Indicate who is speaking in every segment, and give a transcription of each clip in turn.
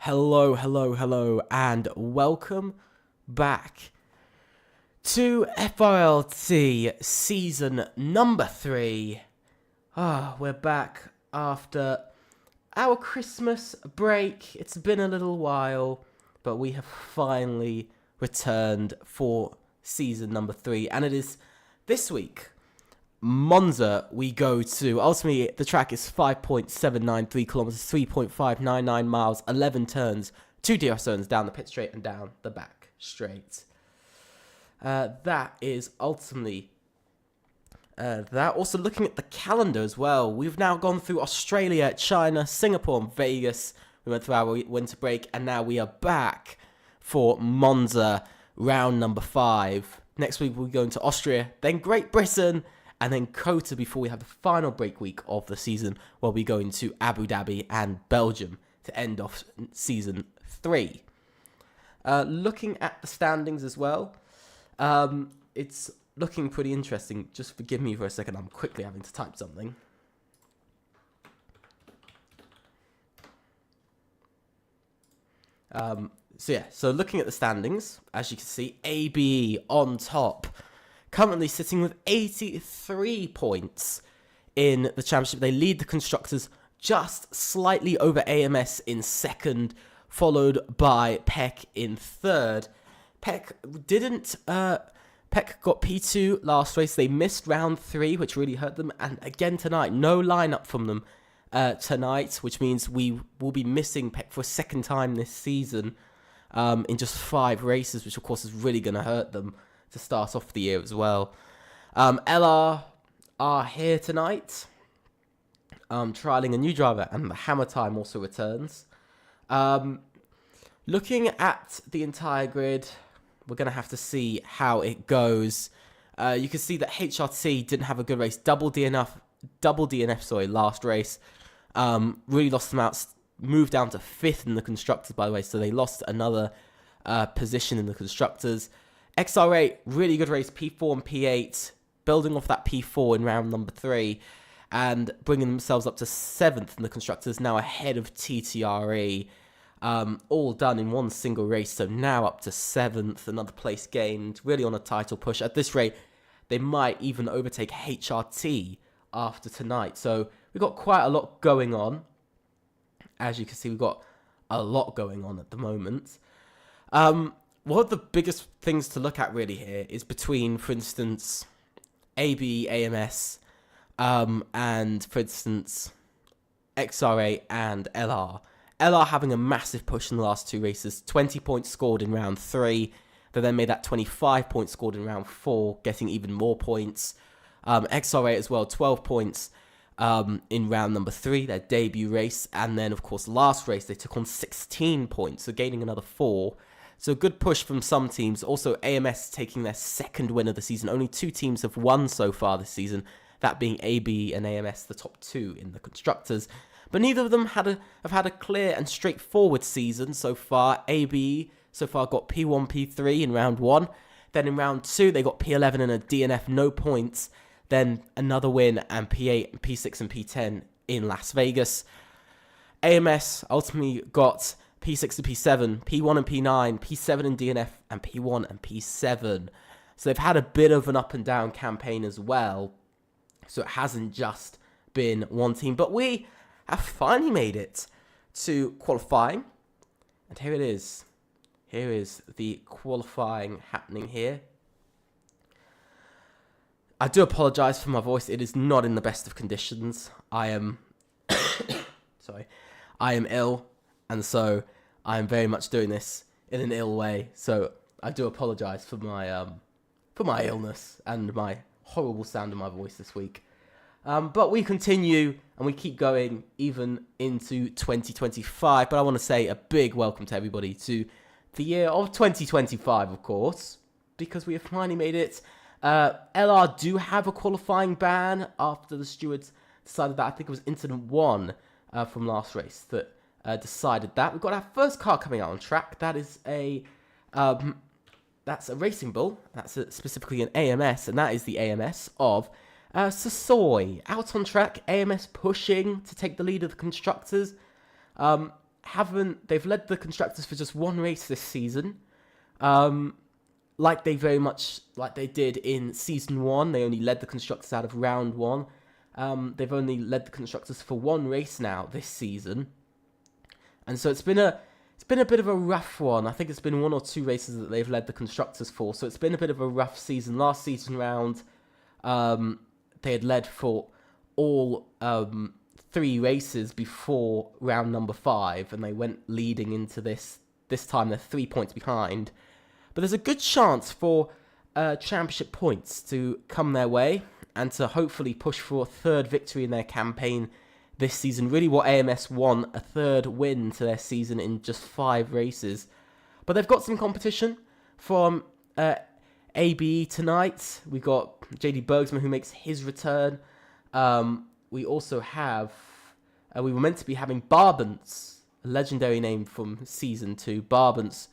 Speaker 1: Hello, and welcome back to FRLT season number 3. We're back after our Christmas break. It's been a little while, but we have finally returned for season number 3, and it is this week. Monza we go to. Ultimately, the track is 5.793 kilometers, 3.599 miles, 11 turns, 2 DRS zones down the pit straight and down the back straight. That is ultimately that. Also looking at the calendar as well, we've now gone through Australia, China, Singapore and Vegas. We went through our winter break and now we are back for Monza round number 5. Next week we'll be going to Austria, then Great Britain, and then Kota before we have the final break week of the season, where we're going to Abu Dhabi and Belgium to end off season 3. Looking at the standings as well, it's looking pretty interesting. Just forgive me for a second, I'm quickly having to type something. So looking at the standings, as you can see, ABE on top, currently sitting with 83 points in the championship. They lead the constructors just slightly over AMS in second, followed by Peck in third. Peck got P2 last race. They missed round 3, which really hurt them. And again tonight, no lineup from them tonight, which means we will be missing Peck for a second time this season in just 5 races, which of course is really going to hurt them to start off the year as well. LR are here tonight, trialing a new driver, and the Hammer Time also returns. Looking at the entire grid, we're going to have to see how it goes. You can see that HRT didn't have a good race. Double DNF, last race. Really lost them out. Moved down to 5th in the constructors, by the way, so they lost another position in the constructors. XR8, really good race, P4 and P8, building off that P4 in round number 3, and bringing themselves up to 7th in the constructors, now ahead of TTRE, all done in one single race, so now up to 7th, another place gained, really on a title push. At this rate, they might even overtake HRT after tonight, so we've got quite a lot going on. As you can see, we've got a lot going on at the moment. One of the biggest things to look at really here is between, for instance, AB, AMS, and, for instance, XR8 and LR. LR having a massive push in the last 2 races, 20 points scored in round 3. They then made that 25 points scored in round 4, getting even more points. XR8 as well, 12 points in round number 3, their debut race. And then, of course, last race, they took on 16 points, so gaining another 4. So a good push from some teams. Also, AMS taking their 2nd win of the season. Only 2 teams have won so far this season, that being AB and AMS, the top 2 in the constructors. But neither of them have had a clear and straightforward season so far. AB so far got P1, P3 in round 1. Then in round 2, they got P11 and a DNF, no points. Then another win and P8, P6 and P10 in Las Vegas. AMS ultimately got P6 and P7, P1 and P9, P7 and DNF, and P1 and P7. So they've had a bit of an up and down campaign as well. So it hasn't just been one team. But we have finally made it to qualifying. And here it is. Here is the qualifying happening here. I do apologise for my voice. It is not in the best of conditions. I am I am ill, and so I am very much doing this in an ill way. So I do apologise for my illness and my horrible sound in my voice this week. But we continue and we keep going even into 2025. But I want to say a big welcome to everybody to the year of 2025, of course, because we have finally made it. LR do have a qualifying ban after the stewards decided that. I think it was incident 1 from last race that decided that. We've got our first car coming out on track. That is that's a Racing Bull. That's specifically an AMS, and that is the AMS of Sassoy. Out on track, AMS pushing to take the lead of the constructors. they've led the constructors for just one race this season. Like they did in season 1, they only led the constructors out of round 1. They've only led the constructors for one race now this season, and so it's been a bit of a rough one. I think it's been 1 or 2 races that they've led the constructors for, so it's been a bit of a rough season. Last season round, they had led for all 3 races before round number 5, and they went leading into this. This time they're 3 points behind. But there's a good chance for championship points to come their way and to hopefully push for a 3rd victory in their campaign this season. Really what AMS won, a 3rd win to their season in just 5 races. But they've got some competition from ABE tonight. We've got JD Bergsma, who makes his return. We also have... we were meant to be having Barbance, a legendary name from Season 2. Barbance,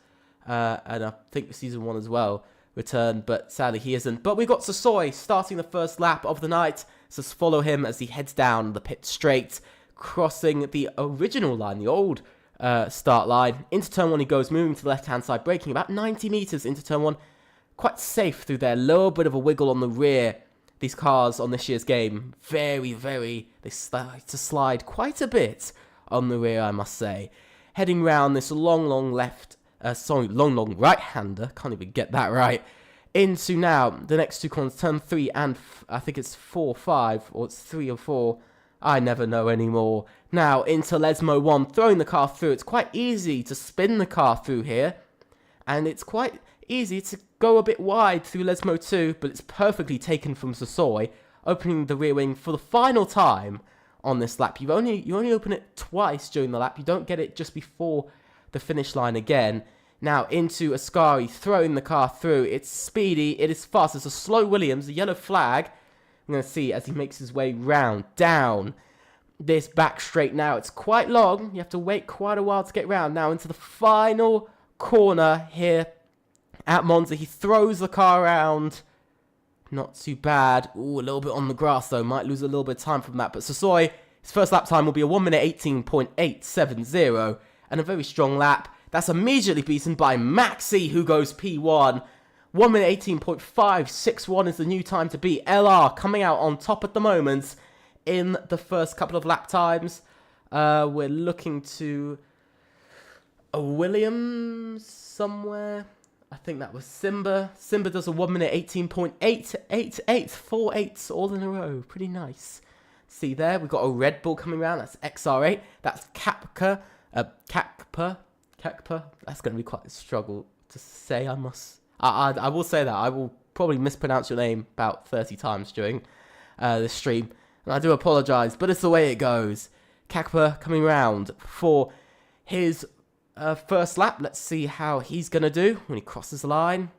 Speaker 1: and I think Season 1 as well, return, but sadly he isn't. But we've got Sasoi starting the first lap of the night. So let's follow him as he heads down the pit straight, crossing the original line, the old start line. Into turn 1 he goes, moving to the left-hand side, braking about 90 meters into turn 1. Quite safe through there, little bit of a wiggle on the rear. These cars on this year's game, they start to slide quite a bit on the rear, I must say. Heading round this long right-hander, can't even get that right, into now the next 2 corners, turn 3 and I think it's 4, 5, or it's 3 or 4, I never know anymore. Now into Lesmo 1, throwing the car through. It's quite easy to spin the car through here, and it's quite easy to go a bit wide through Lesmo 2, but it's perfectly taken from Sasoi, opening the rear wing for the final time on this lap. You only open it twice during the lap. You don't get it just before the finish line again. Now into Ascari, throwing the car through. It's speedy, it is fast. It's a slow Williams, a yellow flag. I'm going to see as he makes his way round, down this back straight now. It's quite long. You have to wait quite a while to get round. Now into the final corner here at Monza. He throws the car around. Not too bad. Ooh, a little bit on the grass though. Might lose a little bit of time from that. But Sasoi, his first lap time will be a 1 minute 18.870. And a very strong lap. That's immediately beaten by Maxi, who goes P1. 1 minute 18.561 is the new time to beat. LR coming out on top at the moment in the first couple of lap times. We're looking to a Williams somewhere. I think that was Simba. Simba does a 1 minute 18.888. 4 8s all in a row. Pretty nice. See there, we've got a Red Bull coming around. That's XR8. That's Kapka. Kakpa. That's going to be quite a struggle to say. I will say that. I will probably mispronounce your name about 30 times during this stream. And I do apologise, but it's the way it goes. Kakpa coming round for his first lap. Let's see how he's going to do when he crosses the line.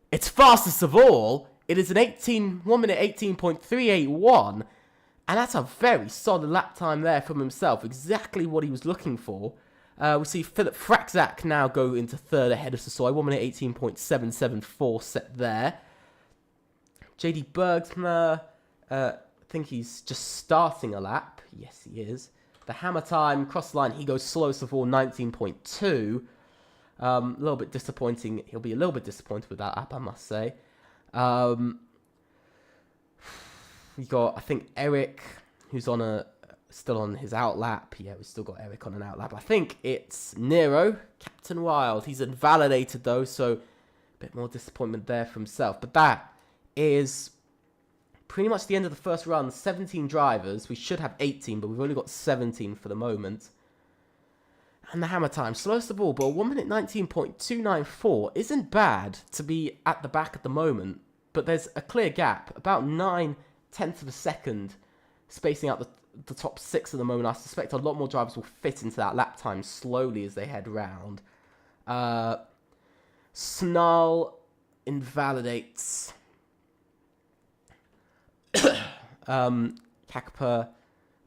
Speaker 1: It's fastest of all. It is an 1 minute 18.381. And that's a very solid lap time there from himself. Exactly what he was looking for. We see Philip Fraczak now go into 3rd ahead of Sasoi. 1 minute 18.774 set there. JD Bergsma, I think he's just starting a lap. Yes, he is. The hammer time, cross the line, he goes slowest of all, 19.2. A little bit disappointing. He'll be a little bit disappointed with that lap, I must say. We got, I think, Eric, who's still on his outlap. Yeah, we've still got Eric on an outlap. I think it's Nero, Captain Wild. He's invalidated though, so a bit more disappointment there for himself. But that is pretty much the end of the first run. 17 drivers. We should have 18, but we've only got 17 for the moment. And the hammer time, slowest of all, but 1 minute 19.294 isn't bad to be at the back at the moment. But there's a clear gap, about 9/10 of a second, spacing out the top 6 at the moment. I suspect a lot more drivers will fit into that lap time slowly as they head round. Snarl invalidates. Kakpa.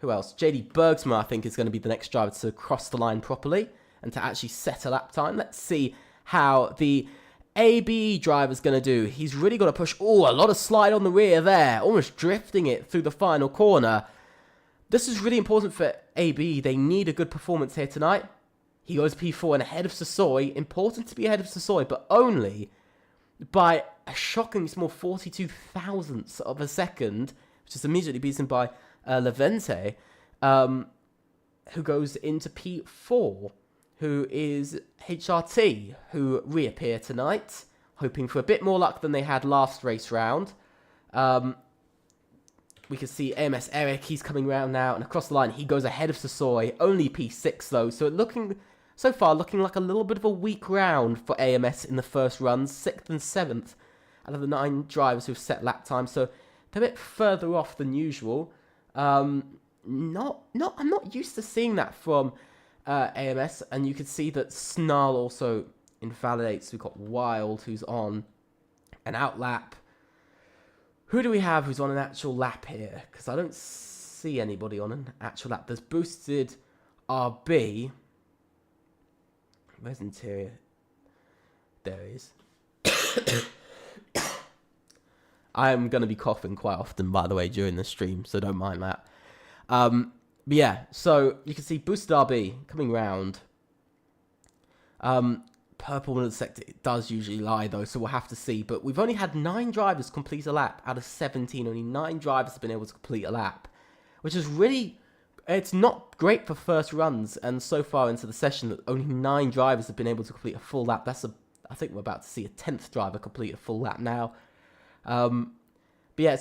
Speaker 1: Who else? JD Bergsma, I think, is going to be the next driver to cross the line properly and to actually set a lap time. Let's see how the ABE driver's going to do. He's really got to push. Oh, a lot of slide on the rear there. Almost drifting it through the final corner. This is really important for ABE. They need a good performance here tonight. He goes P4 and ahead of Sasoi. Important to be ahead of Sasoi, but only by a shocking small 42 thousandths of a second, which is immediately beaten by Levente, who goes into P4, who is HRT, who reappear tonight, hoping for a bit more luck than they had last race round. We can see AMS Eric, he's coming round now, and across the line, he goes ahead of Sasoi, only P6 though, so far looking like a little bit of a weak round for AMS in the first runs, 6th and 7th out of the 9 drivers who've set lap time, so they're a bit further off than usual. I'm not used to seeing that from AMS, and you can see that Snarl also invalidates. We've got Wild, who's on an out lap. Who do we have who's on an actual lap here? Because I don't see anybody on an actual lap. There's Boosted RB. Where's Interior? There he is. I'm going to be coughing quite often, by the way, during the stream, so don't mind that. But yeah, so you can see Boosted RB coming round. Purple middle sector, it does usually lie though, so we'll have to see. But we've only had 9 drivers complete a lap out of 17. Only 9 drivers have been able to complete a lap, which is really, it's not great for first runs. And so far into the session, that only 9 drivers have been able to complete a full lap. I think we're about to see a 10th driver complete a full lap now. But yeah,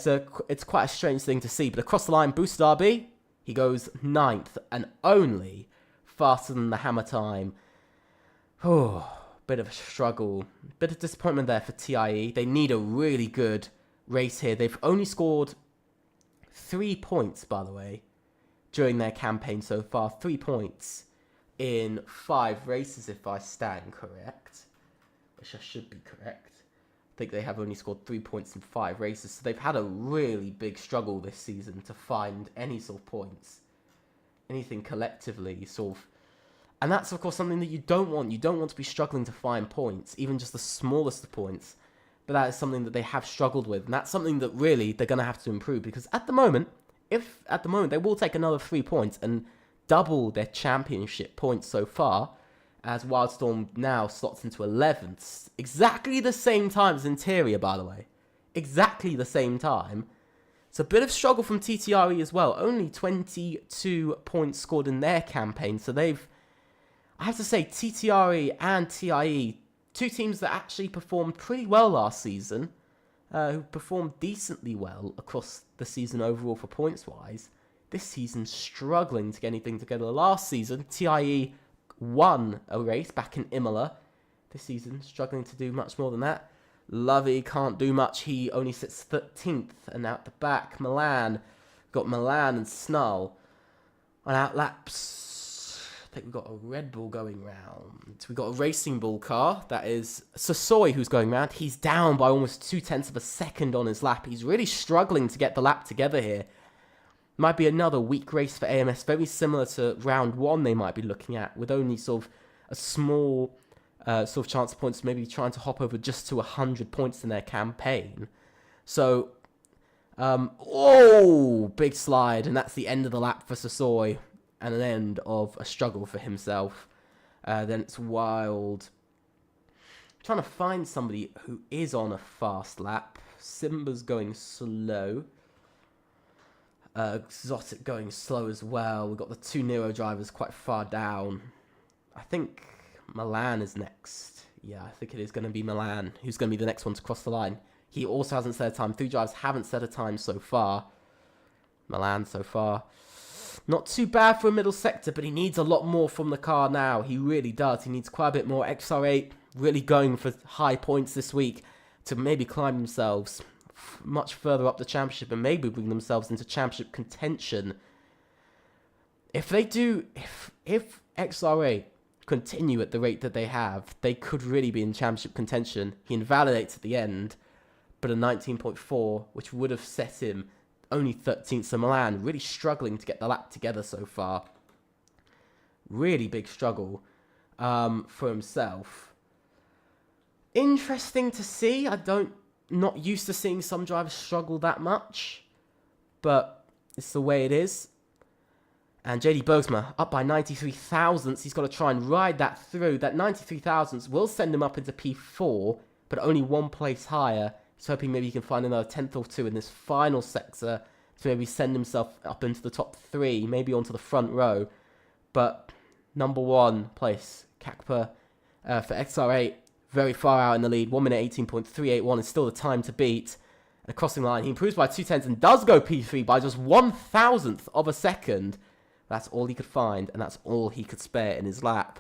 Speaker 1: it's quite a strange thing to see. But across the line, Boosted RB, he goes 9th and only faster than the hammer time. Oh. Bit of a struggle, bit of disappointment there for TIE. They need a really good race here. They've only scored 3 points, by the way, during their campaign so far. 3 points in 5 races, if I stand correct, which I should be correct. I think they have only scored 3 points in 5 races, so they've had a really big struggle this season to find any sort of points, anything collectively sort of. And that's, of course, something that you don't want. You don't want to be struggling to find points, even just the smallest of points. But that is something that they have struggled with. And that's something that really they're going to have to improve. Because at the moment, they will take another 3 points and double their championship points so far, as Wildstorm now slots into 11th. Exactly the same time as Interior, by the way. Exactly the same time. It's a bit of struggle from TTRE as well. Only 22 points scored in their campaign. So I have to say, TTRE and TIE, 2 teams that actually performed pretty well last season, who performed decently well across the season overall for points-wise. This season, struggling to get anything together. Last season, TIE won a race back in Imola. This season, struggling to do much more than that. Lovey can't do much. He only sits 13th, and out the back, Milan. Got Milan and Snull on out laps. I think we've got a Red Bull going round. We've got a Racing Bull car. That is Sasoi who's going round. He's down by almost 0.2 of a second on his lap. He's really struggling to get the lap together here. Might be another weak race for AMS. Very similar to round 1 they might be looking at, with only sort of a small sort of chance of points, maybe trying to hop over just to 100 points in their campaign. So, big slide. And that's the end of the lap for Sasoi. And an end of a struggle for himself. Then it's Wild. I'm trying to find somebody who is on a fast lap. Simba's going slow. Exotic going slow as well. We've got the 2 Nero drivers quite far down. I think Milan is next. Yeah, I think it is going to be Milan who's going to be the next one to cross the line. He also hasn't set a time. 3 drivers haven't set a time so far. Milan so far. Not too bad for a middle sector, but he needs a lot more from the car now. He really does. He needs quite a bit more. XR8 really going for high points this week to maybe climb themselves much further up the championship and maybe bring themselves into championship contention. If they do, if XR8 continue at the rate that they have, they could really be in championship contention. He invalidates at the end, but a 19.4, which would have set him only 13th. So Milan really struggling to get the lap together so far. Really big struggle for himself. Interesting to see. Not used to seeing some drivers struggle that much, but it's the way it is. And JD Bergsma up by 93 thousandths. He's got to try and ride that through. That 93 thousandths will send him up into P4, but only one place higher. He's hoping maybe he can find another tenth or two in this final sector to maybe send himself up into the top 3, maybe onto the front row. But number 1 place, Kakpa for XR8, very far out in the lead. 1 minute 18.381 is still the time to beat. And a crossing line, he improves by 2/10 and does go P3 by just 1,000th of a second. That's all he could find, and that's all he could spare in his lap.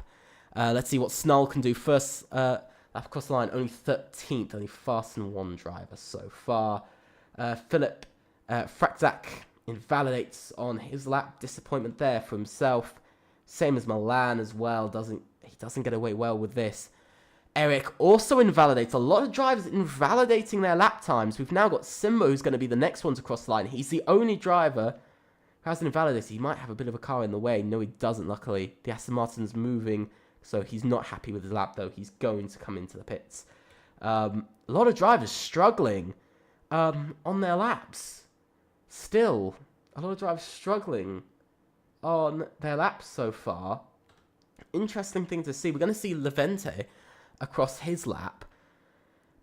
Speaker 1: Let's see what Snull can do. First lap across the line, only 13th, only faster than one driver so far. Philip Frakzak invalidates on his lap. Disappointment there for himself. Same as Milan as well. He doesn't get away well with this. Eric also invalidates. A lot of drivers invalidating their lap times. We've now got Simba, who's going to be the next one to cross the line. He's the only driver who hasn't invalidated. He might have a bit of a car in the way. No, he doesn't, luckily. The Aston Martin's moving, so he's not happy with his lap, though. He's going to come into the pits. A lot of drivers struggling on their laps. Still, a lot of drivers struggling on their laps so far. Interesting thing to see. We're going to see Levente across his lap.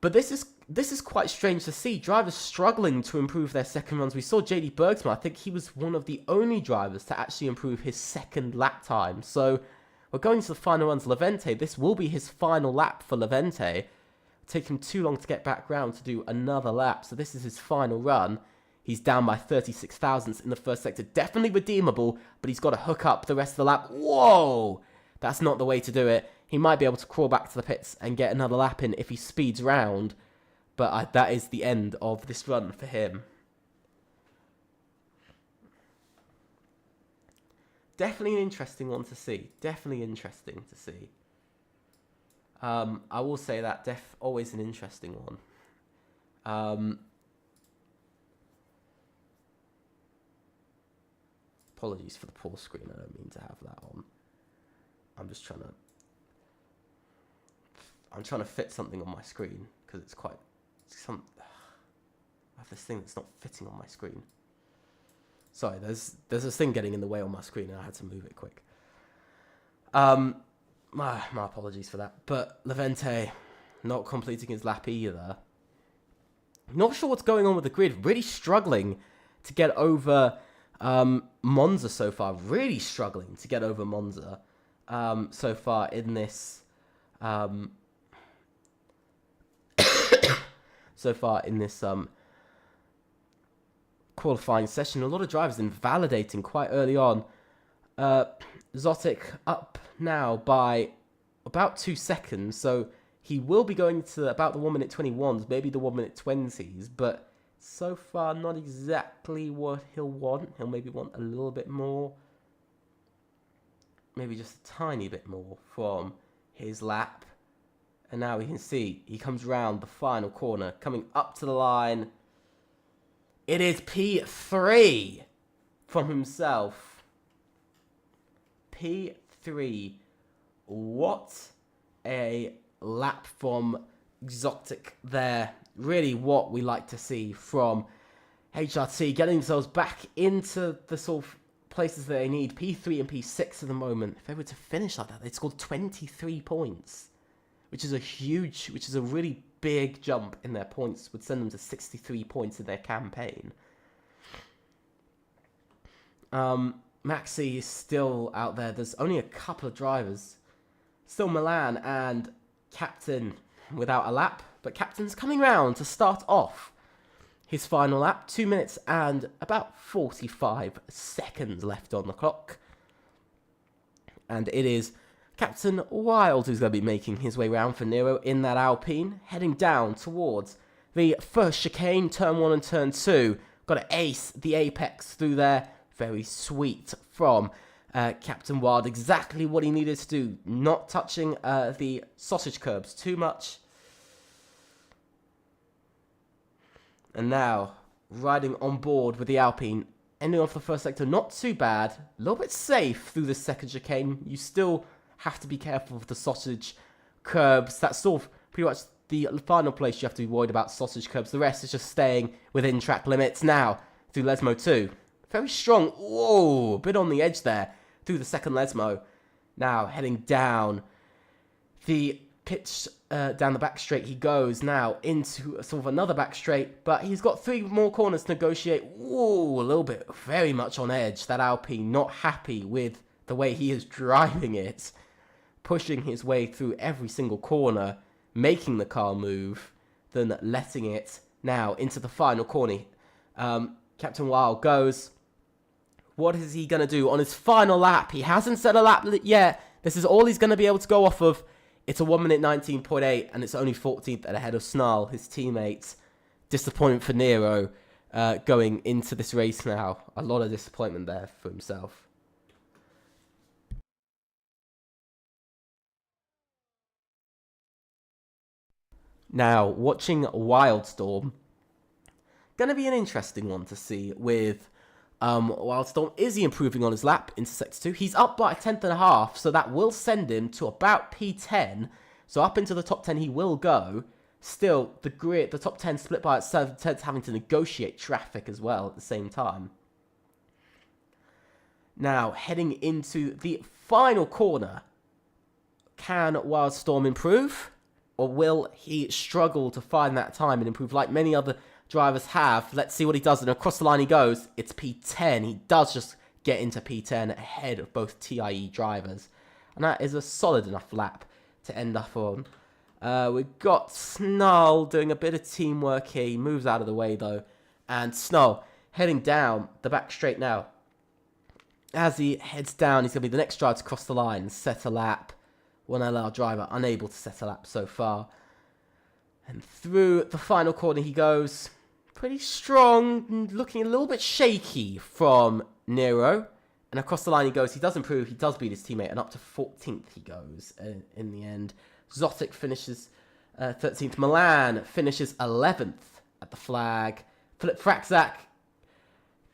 Speaker 1: But this is quite strange to see. Drivers struggling to improve their second runs. We saw JD Bergsma. I think he was one of the only drivers to actually improve his second lap time. So we're going to the final runs. Levente, this will be his final lap for Levente. It'll take him too long to get back round to do another lap. So this is his final run. He's down by 36 thousandths in the first sector. Definitely redeemable, but he's got to hook up the rest of the lap. Whoa! That's not the way to do it. He might be able to crawl back to the pits and get another lap in if he speeds round. But that is the end of this run for him. Definitely an interesting one to see. Definitely interesting to see. I will say that. Always an interesting one. Apologies for the poor screen. I don't mean to have that on. I'm just trying to fit something on my screen because it's quite I have this thing that's not fitting on my screen. Sorry, there's this thing getting in the way on my screen and I had to move it quick. My apologies for that. But Levente not completing his lap either. Not sure what's going on with the grid. Really struggling to get over Monza so far. Really struggling to get over Monza so far in this qualifying session. A lot of drivers invalidating quite early on. Zotic up now by about 2 seconds, so he will be going to about the 1 minute 21s, maybe the 1 minute 20s, but so far not exactly what he'll want. He'll maybe want a little bit more, maybe just a tiny bit more from his lap. And now we can see he comes round the final corner, coming up to the line. It is P3 from himself. P3. What a lap from Exotic there. Really what we like to see from HRT, getting themselves back into the sort of places that they need. P3 and P6 at the moment. If they were to finish like that, they'd score 23 points. Which is a really big jump in their points. Would send them to 63 points in their campaign. Maxi is still out there. There's only a couple of drivers. Still Milan and Captain without a lap. But Captain's coming round to start off his final lap. 2 minutes and about 45 seconds left on the clock. And it is Captain Wild who's going to be making his way round for Nero in that Alpine, heading down towards the first chicane, turn 1 and turn 2. Got to ace the apex through there. Very sweet from Captain Wild. Exactly what he needed to do. Not touching the sausage curbs too much. And now, riding on board with the Alpine, ending off the first sector. Not too bad. A little bit safe through the second chicane. You still have to be careful with the sausage curbs. That's sort of pretty much the final place you have to be worried about sausage curbs. The rest is just staying within track limits. Now, through Lesmo 2. Very strong. Whoa, a bit on the edge there through the second Lesmo. Now heading down the pitch, down the back straight he goes now into sort of another back straight, but he's got 3 more corners to negotiate. Whoa, a little bit very much on edge. That Alpine not happy with the way he is driving it, pushing his way through every single corner, making the car move, then letting it now into the final corner. Captain Wild goes. What is he going to do on his final lap? He hasn't set a lap yet. This is all he's going to be able to go off of. It's a 1 minute 19.8, and it's only 14th and ahead of Snarl, his teammate. Disappointment for Nero going into this race now. A lot of disappointment there for himself. Now, watching Wildstorm. Going to be an interesting one to see with Wildstorm. Is he improving on his lap into Sector 2? He's up by a 10.5, so that will send him to about P10. So up into the top 10 he will go. Still, the grid, the top 10 split by itself, having to negotiate traffic as well at the same time. Now, heading into the final corner. Can Wildstorm improve? Or will he struggle to find that time and improve like many other drivers have? Let's see what he does. And across the line he goes. It's P10. He does just get into P10 ahead of both TIE drivers. And that is a solid enough lap to end up on. We've got Snarl doing a bit of teamwork here. He moves out of the way though. And Snarl heading down the back straight now. As he heads down, he's going to be the next driver to cross the line and set a lap. 1LR driver unable to set a lap so far. And through the final corner he goes. Pretty strong, looking a little bit shaky from Nero. And across the line he goes. He does improve, he does beat his teammate, and up to 14th he goes in the end. Zotic finishes 13th. Milan finishes 11th at the flag. Philip Fraczak.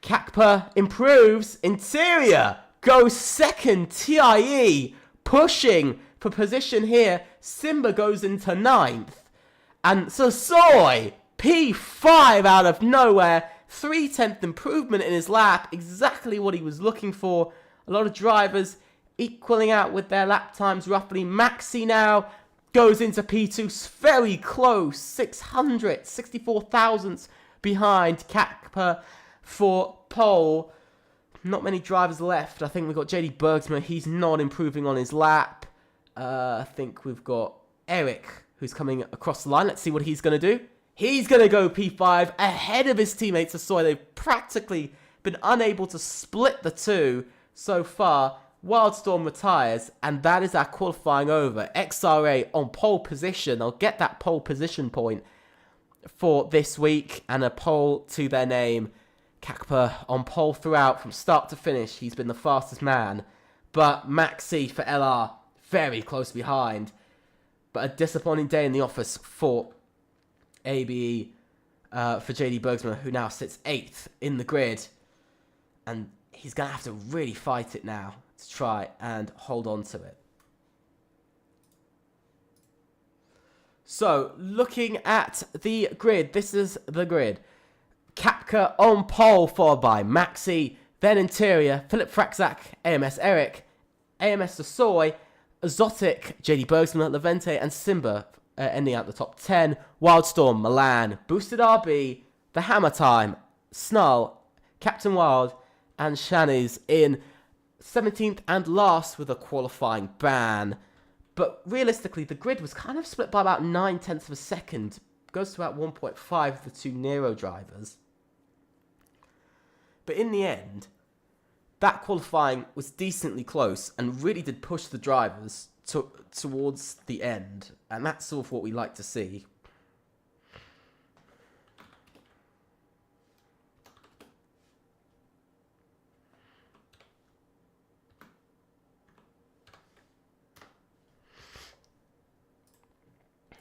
Speaker 1: Kakpa improves. Interior goes second. TIE pushing for position here. Simba goes into 9th. And Sasoi, P5 out of nowhere. 3/10 improvement in his lap. Exactly what he was looking for. A lot of drivers equaling out with their lap times roughly. Maxi now goes into P2. Very close. 64 thousandths behind Kakpa for pole. Not many drivers left. I think we've got JD Bergsma. He's not improving on his lap. I think we've got Eric, who's coming across the line. Let's see what he's going to do. He's going to go P5 ahead of his teammates. So they've practically been unable to split the two so far. Wildstorm retires, and that is our qualifying over. XRA on pole position. They'll get that pole position point for this week and a pole to their name. Kakpa on pole throughout from start to finish. He's been the fastest man. But Maxi for LR very close behind. But a disappointing day in the office for ABE, for JD Bergsma, who now sits 8th in the grid. And he's going to have to really fight it now to try and hold on to it. So, looking at the grid, this is the grid. Kapka on pole, followed by Maxi, then Interior, Philip Fraczak, AMS Eric, AMS Sasoi, Zotic, JD Bergsma, Levente, and Simba ending out the top 10. Wildstorm, Milan, Boosted RB, The Hammer Time, Snarl, Captain Wild, and Shaniz in 17th and last with a qualifying ban. But realistically, the grid was kind of split by about 9/10 of a second. Goes to about 1.5 of the two Nero drivers. But in the end, that qualifying was decently close and really did push the drivers towards the end. And that's sort of what we like to see.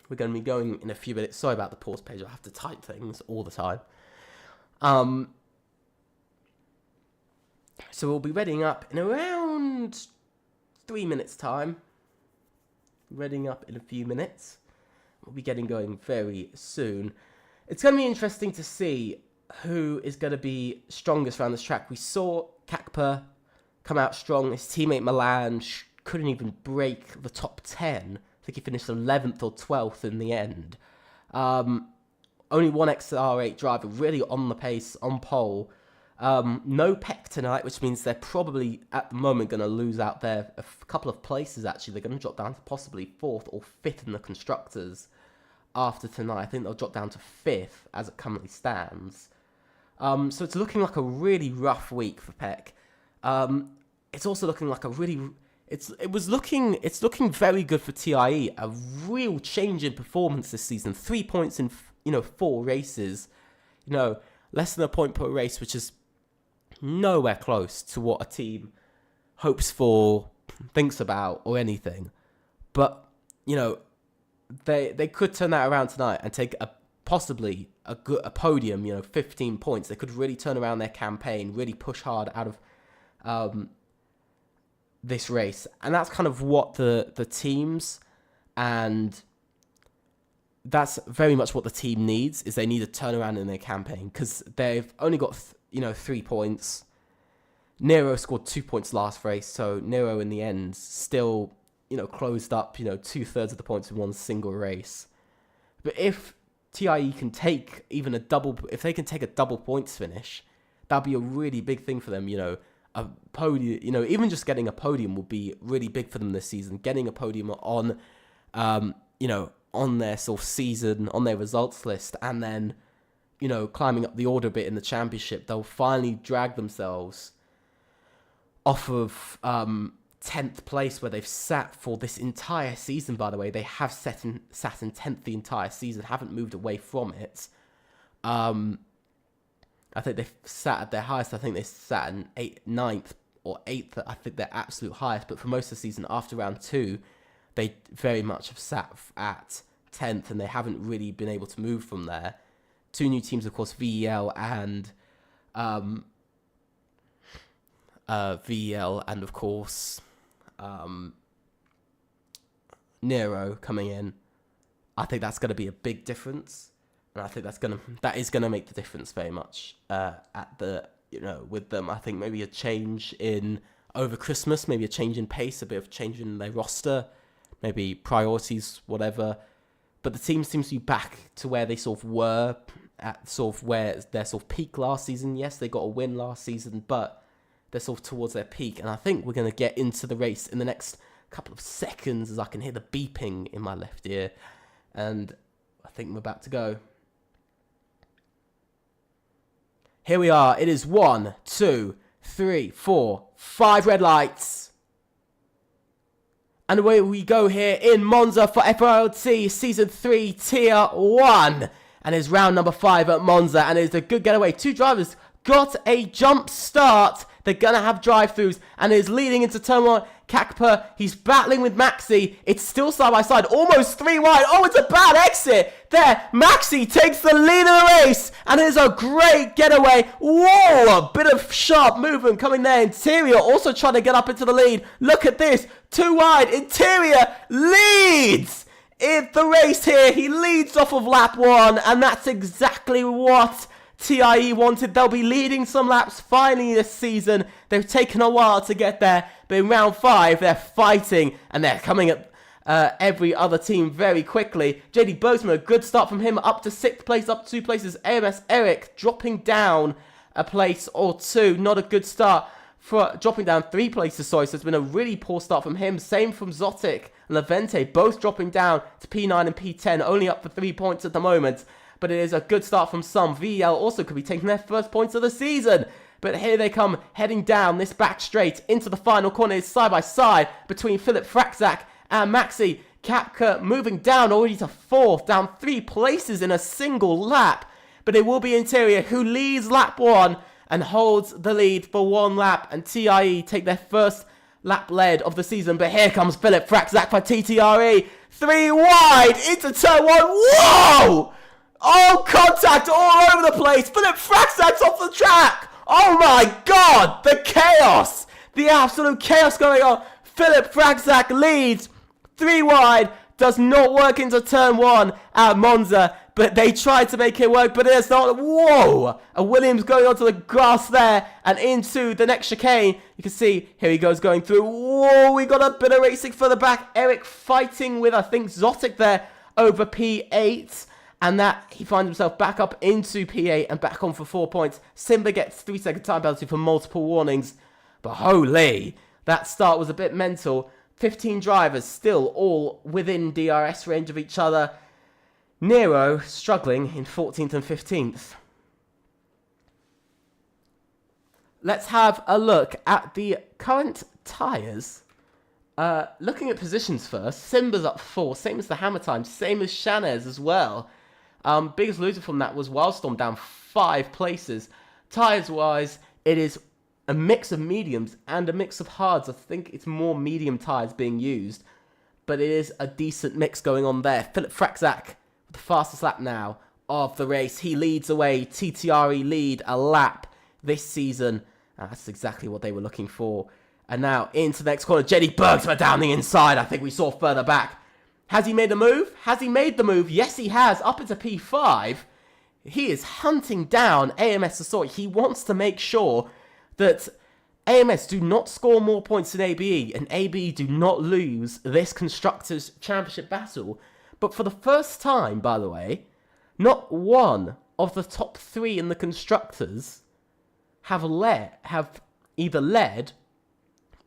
Speaker 1: We're going to be going in a few minutes. Sorry about the pause page. I have to type things all the time. So we'll be readying up in around 3 minutes' time. Readying up in a few minutes. We'll be getting going very soon. It's going to be interesting to see who is going to be strongest around this track. We saw Kakpa come out strong. His teammate Milan couldn't even break the top 10. I think he finished 11th or 12th in the end. Only one XR8 driver really on the pace, on pole. No Peck tonight, which means they're probably, at the moment, going to lose out there a couple of places, actually. They're going to drop down to possibly 4th or 5th in the Constructors after tonight. I think they'll drop down to 5th as it currently stands. So it's looking like a really rough week for Peck. It's also looking like a really... It's looking very good for TIE. A real change in performance this season. 3 points in 4 races. Less than a point per race, which is nowhere close to what a team hopes for, thinks about, or anything. But they could turn that around tonight and take possibly a podium. 15 points. They could really turn around their campaign, really push hard out of this race, and that's kind of what the teams, and that's very much what the team needs, is they need a turnaround in their campaign, because they've only got 3 points. Nero scored 2 points last race, so Nero in the end still closed up 2/3 of the points in one single race. But if TIE can take even a double points finish, that'd be a really big thing for them. A podium, even just getting a podium would be really big for them this season. Getting a podium on, on their sort of season, on their results list, and then, climbing up the order a bit in the championship, they'll finally drag themselves off of 10th place, where they've sat for this entire season. By the way, they have sat in 10th the entire season, haven't moved away from it. I think they sat at their highest. I think they sat in 9th or 8th. I think their absolute highest. But for most of the season, after round 2, they very much have sat at 10th, and they haven't really been able to move from there. 2 new teams, of course, VEL and of course Nero coming in. I think that's going to be a big difference. And I think that is gonna make the difference very much with them. I think maybe a change in over Christmas, maybe a change in pace, a bit of change in their roster, maybe priorities, whatever. But the team seems to be back to where they sort of were at where their sort of peak last season. Yes, they got a win last season, but they're sort of towards their peak. And I think we're gonna get into the race in the next couple of seconds, as I can hear the beeping in my left ear, and I think we're about to go. Here we are. It is 1, 2, 3, 4, 5 red lights. And away we go here in Monza for FRLT Season 3 Tier 1. And it's round number 5 at Monza. And it's a good getaway. 2 drivers got a jump start. They're going to have drive-thrus. And it is leading into turn 1. Kakpa, he's battling with Maxi. It's still side by side, almost 3 wide. Oh, it's a bad exit. There, Maxi takes the lead of the race, and it is a great getaway. Whoa, a bit of sharp movement coming there. Interior also trying to get up into the lead. Look at this, 2 wide. Interior leads in the race here. He leads off of lap 1, and that's exactly what TIE wanted. They'll be leading some laps finally this season. They've taken a while to get there, but in round 5 they're fighting, and they're coming at every other team very quickly. JD Bozeman, a good start from him, up to 6th place, up 2 places. AMS Eric dropping down a place or 2. Not a good start for dropping down 3 places. So it's been a really poor start from him. Same from Zotic and Levente, both dropping down to P9 and P10, only up for 3 points at the moment. But it is a good start from some. VEL also could be taking their first points of the season. But here they come, heading down this back straight into the final corner. It's side by side between Philip Fraczak and Maxi. Kapka moving down already to 4th, down 3 places in a single lap. But it will be Interior who leads lap 1 and holds the lead for 1 lap. And TIE take their first lap lead of the season. But here comes Philip Fraczak for TTRE. 3 wide into turn 1. Whoa! Oh, contact all over the place. Philip Fraczak's off the track. Oh my god, the chaos. The absolute chaos going on. Philip Fraczak leads 3 wide. Does not work into turn 1 at Monza. but they tried to make it work, but it's not. Whoa! And Williams going onto the grass there and into the next chicane. You can see, here he goes going through. Whoa, we got a bit of racing further back. Eric fighting with, I think, Zotic there over P8. And that he finds himself back up into P8 and back on for 4 points. Simba gets 3-second time penalty for multiple warnings. But holy, that start was a bit mental. 15 drivers still all within DRS range of each other. Nero struggling in 14th and 15th. Let's have a look at the current tyres. Looking at positions first, Simba's up 4, same as the hammer time, same as Shanez as well. Biggest loser from that was Wildstorm down 5 places. Tyres wise, it is a mix of mediums and a mix of hards. I think it's more medium tyres being used, but it is a decent mix going on there. Philip Fraczak, the fastest lap now of the race. He leads away. TTRE lead a lap this season. That's exactly what they were looking for. And now into the next corner. JD Bergsma down the inside. I think we saw further back. Has he made a move? Has he made the move? Yes, he has. Up into P5. He is hunting down AMS Sasori. He wants to make sure that AMS do not score more points than ABE, and ABE do not lose this Constructors' Championship battle. But for the first time, by the way, not one of the top 3 in the Constructors have either led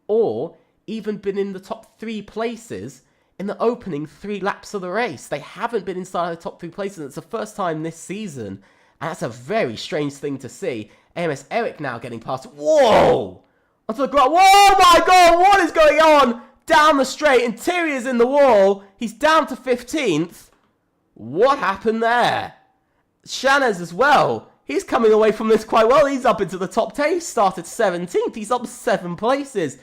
Speaker 1: or even been in the top 3 places in the opening 3 laps of the race. They haven't been inside the top 3 places, and it's the first time this season, and that's a very strange thing to see. AMS Eric now getting past. Whoa! Onto the ground. Whoa, my God! What is going on? Down the straight. Interior's in the wall. He's down to 15th. What happened there? Shanez as well. He's coming away from this quite well. He's up into the top 10. He started 17th. He's up 7 places.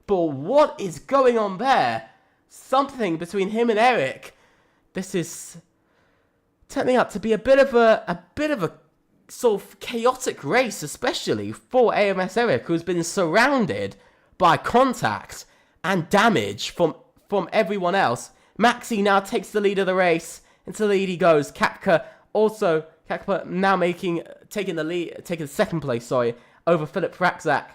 Speaker 1: But what is going on there? Something between him and Eric. This is turning out to be a bit of a sort of chaotic race, especially for AMS Eric, who's been surrounded by contact and damage from everyone else. Maxi now takes the lead of the race. Into the lead he goes. Kapka now taking the second place, over Philip Fraczak.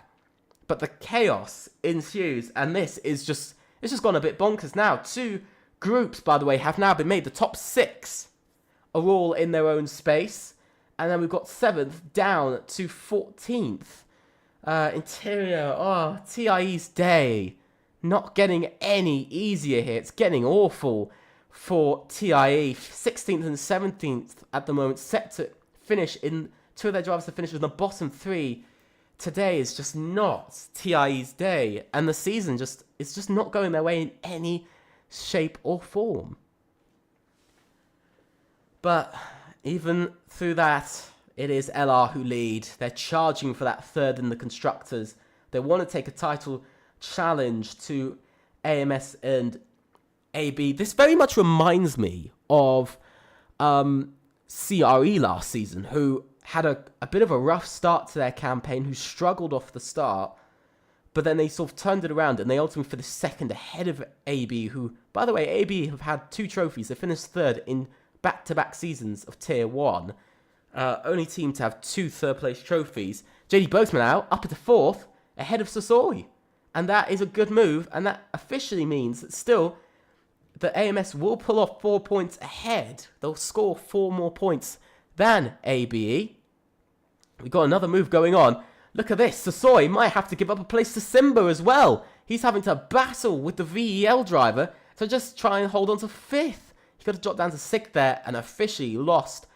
Speaker 1: But the chaos ensues, and it's just gone a bit bonkers now. 2 groups, by the way, have now been made. The top 6 are all in their own space. And then we've got 7th down to 14th. Interior, TIE's day. Not getting any easier here. It's getting awful for TIE. 16th and 17th at the moment. Set to finish in 2 of their drivers to finish in the bottom 3. Today is just not TIE's day. And the season is just not going their way in any shape or form. But even through that, it is LR who lead. They're charging for that 3rd in the Constructors. They want to take a title challenge to AMS and AB. This very much reminds me of CRE last season, who had a bit of a rough start to their campaign, who struggled off the start, but then they sort of turned it around and they ultimately finished 2nd ahead of AB, who, by the way, AB have had 2 trophies. They finished 3rd in back-to-back seasons of Tier 1. Only team to have 2 third-place trophies. JD Bergsman now up into 4th, ahead of Sasori. And that is a good move, and that officially means that still the AMS will pull off 4 points ahead. They'll score 4 more points than ABE. We've got another move going on. Look at this. Sasori might have to give up a place to Simba as well. He's having to battle with the VEL driver to just try and hold on to 5th. He got to drop down to 6th there and officially lost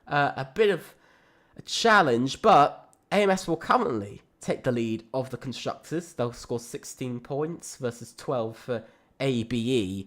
Speaker 1: a bit of a challenge. But AMS will currently take the lead of the Constructors. They'll score 16 points versus 12 for ABE,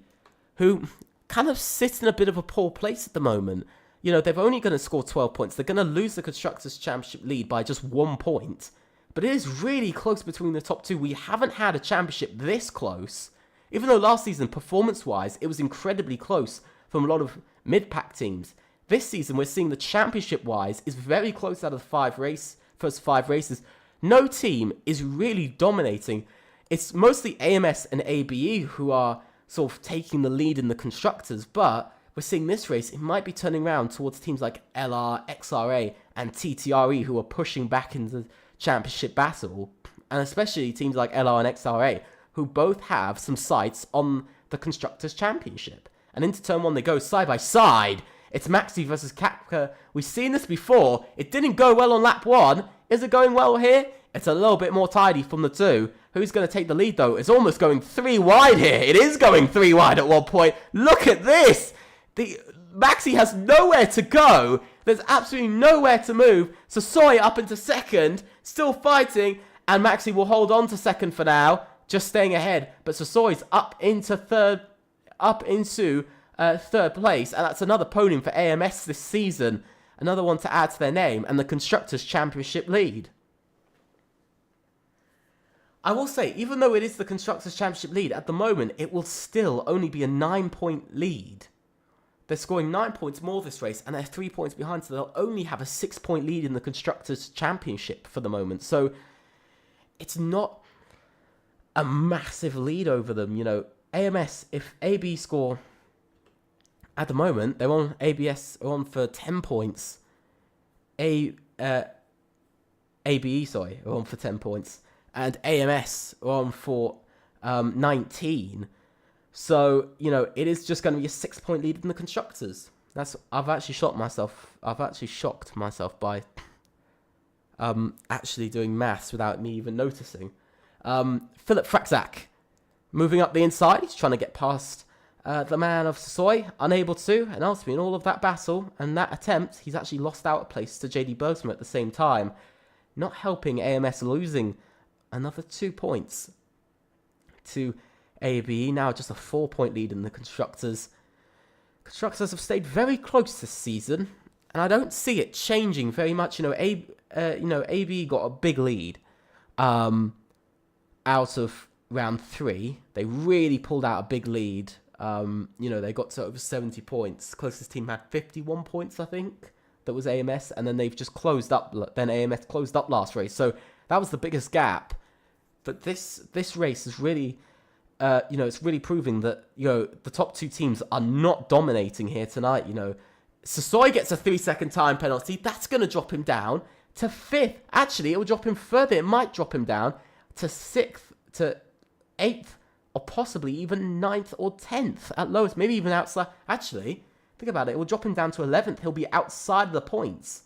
Speaker 1: who kind of sit in a bit of a poor place at the moment. You know, they're only going to score 12 points. They're going to lose the Constructors' Championship lead by just 1 point. But it is really close between the top 2. We haven't had a championship this close. Even though last season, performance-wise, it was incredibly close from a lot of mid-pack teams. This season, we're seeing the championship-wise is very close out of the first 5 races. No team is really dominating. It's mostly AMS and ABE who are sort of taking the lead in the Constructors, but we're seeing this race, it might be turning around towards teams like LR, XRA, and TTRE who are pushing back into the championship battle, and especially teams like LR and XRA, who both have some sights on the Constructors' Championship. And into turn 1 they go side by side. It's Maxi versus Kapka. We've seen this before. It didn't go well on lap 1. Is it going well here? It's a little bit more tidy from the two. Who's going to take the lead, though? It's almost going 3 wide here. It is going 3 wide at one point. Look at this. Maxi has nowhere to go. There's absolutely nowhere to move. Sasoi up into second, still fighting, and Maxi will hold on to second for now, just staying ahead. But Sasoi's up into third place, and that's another podium for AMS this season. Another one to add to their name, and the Constructors' Championship lead. I will say, even though it is the Constructors' Championship lead, at the moment, it will still only be a 9-point lead. They're scoring 9 points more this race, and they're 3 points behind, so they'll only have a 6-point lead in the Constructors' Championship for the moment. So, it's not a massive lead over them. You know, AMS, if AB score, at the moment, they're on ABS, are on for 10 points. ABE, are on for 10 points. And AMS are on for 19. So, you know, it is just going to be a 6-point lead in the Constructors. I've actually shocked myself. I've actually shocked myself by actually doing maths without me even noticing. Philip Fraczak moving up the inside. He's trying to get past the man of Sasoi. Unable to. And ultimately, in all of that battle and that attempt, he's actually lost out a place to JD Bergsma at the same time. Not helping AMS losing another 2 points to ABE. Now just a 4-point lead in the Constructors. Constructors have stayed very close this season, and I don't see it changing very much. You know, ABE got a big lead out of round 3. They really pulled out a big lead. You know, they got to over 70 points. Closest team had 51 points, I think. That was AMS, and then they've just closed up. Then AMS closed up last race, so that was the biggest gap. But this race is really, you know, it's really proving that, you know, the top 2 teams are not dominating here tonight. You know, Sasoi gets a 3-second time penalty. That's going to drop him down to 5th. Actually, it will drop him further. It might drop him down to 6th, to 8th, or possibly even 9th or 10th at lowest. Maybe even outside. Actually, think about it. It will drop him down to 11th. He'll be outside of the points.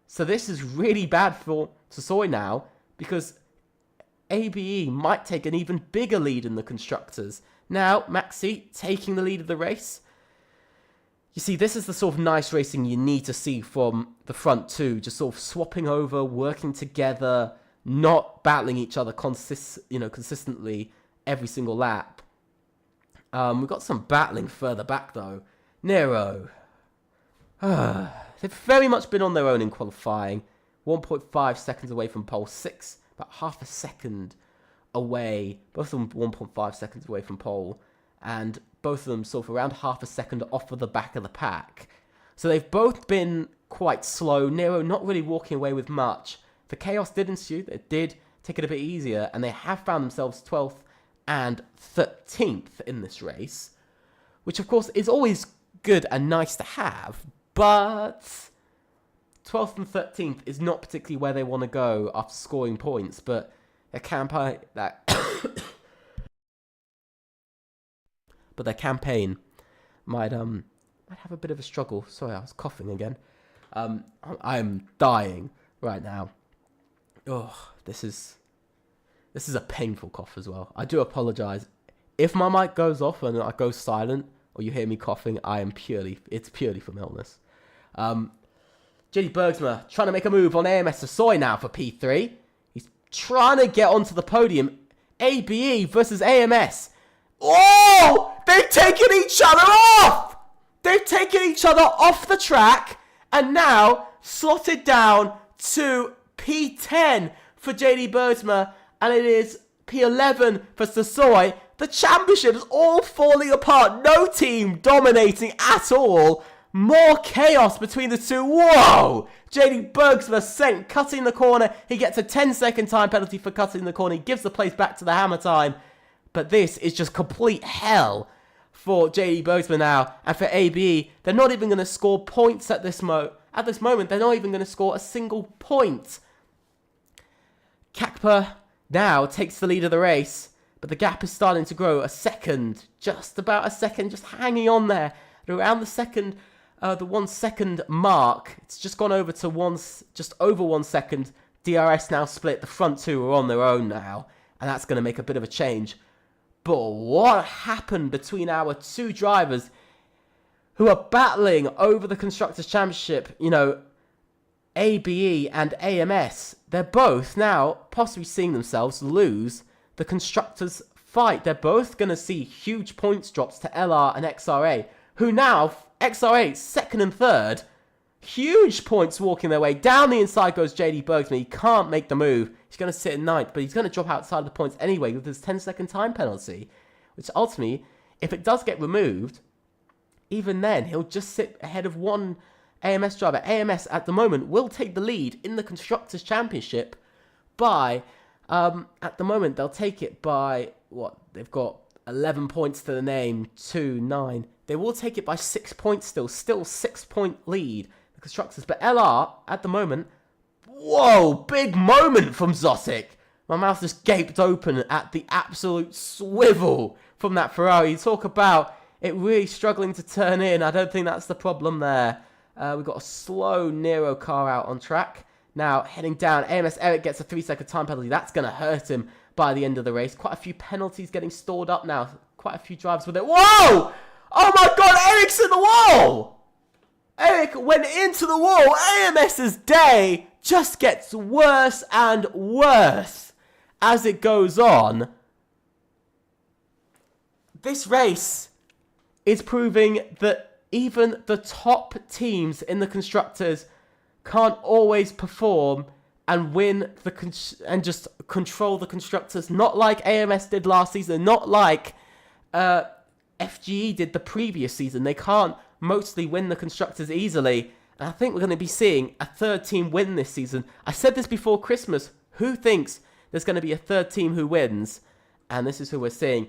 Speaker 1: So this is really bad for Sasoi now, because ABE might take an even bigger lead in the Constructors. Now, Maxi taking the lead of the race. You see, this is the sort of nice racing you need to see from the front two. Just sort of swapping over, working together, not battling each other consistently every single lap. We've got some battling further back, though. Nero. They've very much been on their own in qualifying. 1.5 seconds away from pole. 6, about half a second away. Both of them 1.5 seconds away from pole. And both of them sort of around half a second off of the back of the pack. So they've both been quite slow. Nero not really walking away with much. The chaos did ensue. They did take it a bit easier. And they have found themselves 12th and 13th in this race. Which, of course, is always good and nice to have. But 12th and 13th is not particularly where they want to go after scoring points. But their campaign... But their campaign might have a bit of a struggle. Sorry, I was coughing again. I'm dying right now. Oh, this is a painful cough as well. I do apologise. If my mic goes off and I go silent, or you hear me coughing, it's purely from illness. JD Bergsma trying to make a move on AMS Sasoi now for P3. He's trying to get onto the podium. ABE versus AMS. Oh! They've taken each other off! They've taken each other off the track and now slotted down to P10 for JD Bergsma, and it is P11 for Sasoi. The championship is all falling apart. No team dominating at all. More chaos between the two. Whoa! JD Bergsma cutting the corner. He gets a 10-second time penalty for cutting the corner. He gives the place back to the hammer time. But this is just complete hell for JD Bergsman now. And for ABE, they're not even going to score points at this moment. At this moment, they're not even going to score a single point. Kakpa now takes the lead of the race, but the gap is starting to grow a second, just about a second, just hanging on there. And around the 1 second mark, it's just gone over to just over 1 second. DRS now split. The front two are on their own now, and that's going to make a bit of a change. But what happened between our two drivers who are battling over the Constructors' Championship? You know, ABE and AMS, they're both now possibly seeing themselves lose the Constructors' fight. They're both going to see huge points drops to LR and XRA, who now, XRA, second and third, huge points walking their way. Down the inside goes JD Bergsman. He can't make the move. He's going to sit in ninth, but he's going to drop outside of the points anyway with his 10-second time penalty, which ultimately, if it does get removed, even then, he'll just sit ahead of one AMS driver. AMS, at the moment, will take the lead in the Constructors' Championship by, at the moment, they'll take it by, what, they've got 11 points to the name, 2, 9. They will take it by 6 points still 6-point lead, the Constructors. But LR, at the moment, whoa, big moment from Zosik. My mouth just gaped open at the absolute swivel from that Ferrari. You talk about it really struggling to turn in. I don't think that's the problem there. We've got a slow Nero car out on track. Now, heading down, AMS Eric gets a 3-second time penalty. That's going to hurt him by the end of the race. Quite a few penalties getting stored up now. Quite a few drivers with it. Whoa! Oh my god, Eric's in the wall! Eric went into the wall. AMS's day just gets worse and worse as it goes on. This race is proving that even the top teams in the Constructors can't always perform and win and just control the Constructors. Not like AMS did last season. Not like FGE did the previous season. They can't mostly win the Constructors easily. And I think we're going to be seeing a third team win this season. I said this before Christmas. Who thinks there's going to be a third team who wins? And this is who we're seeing.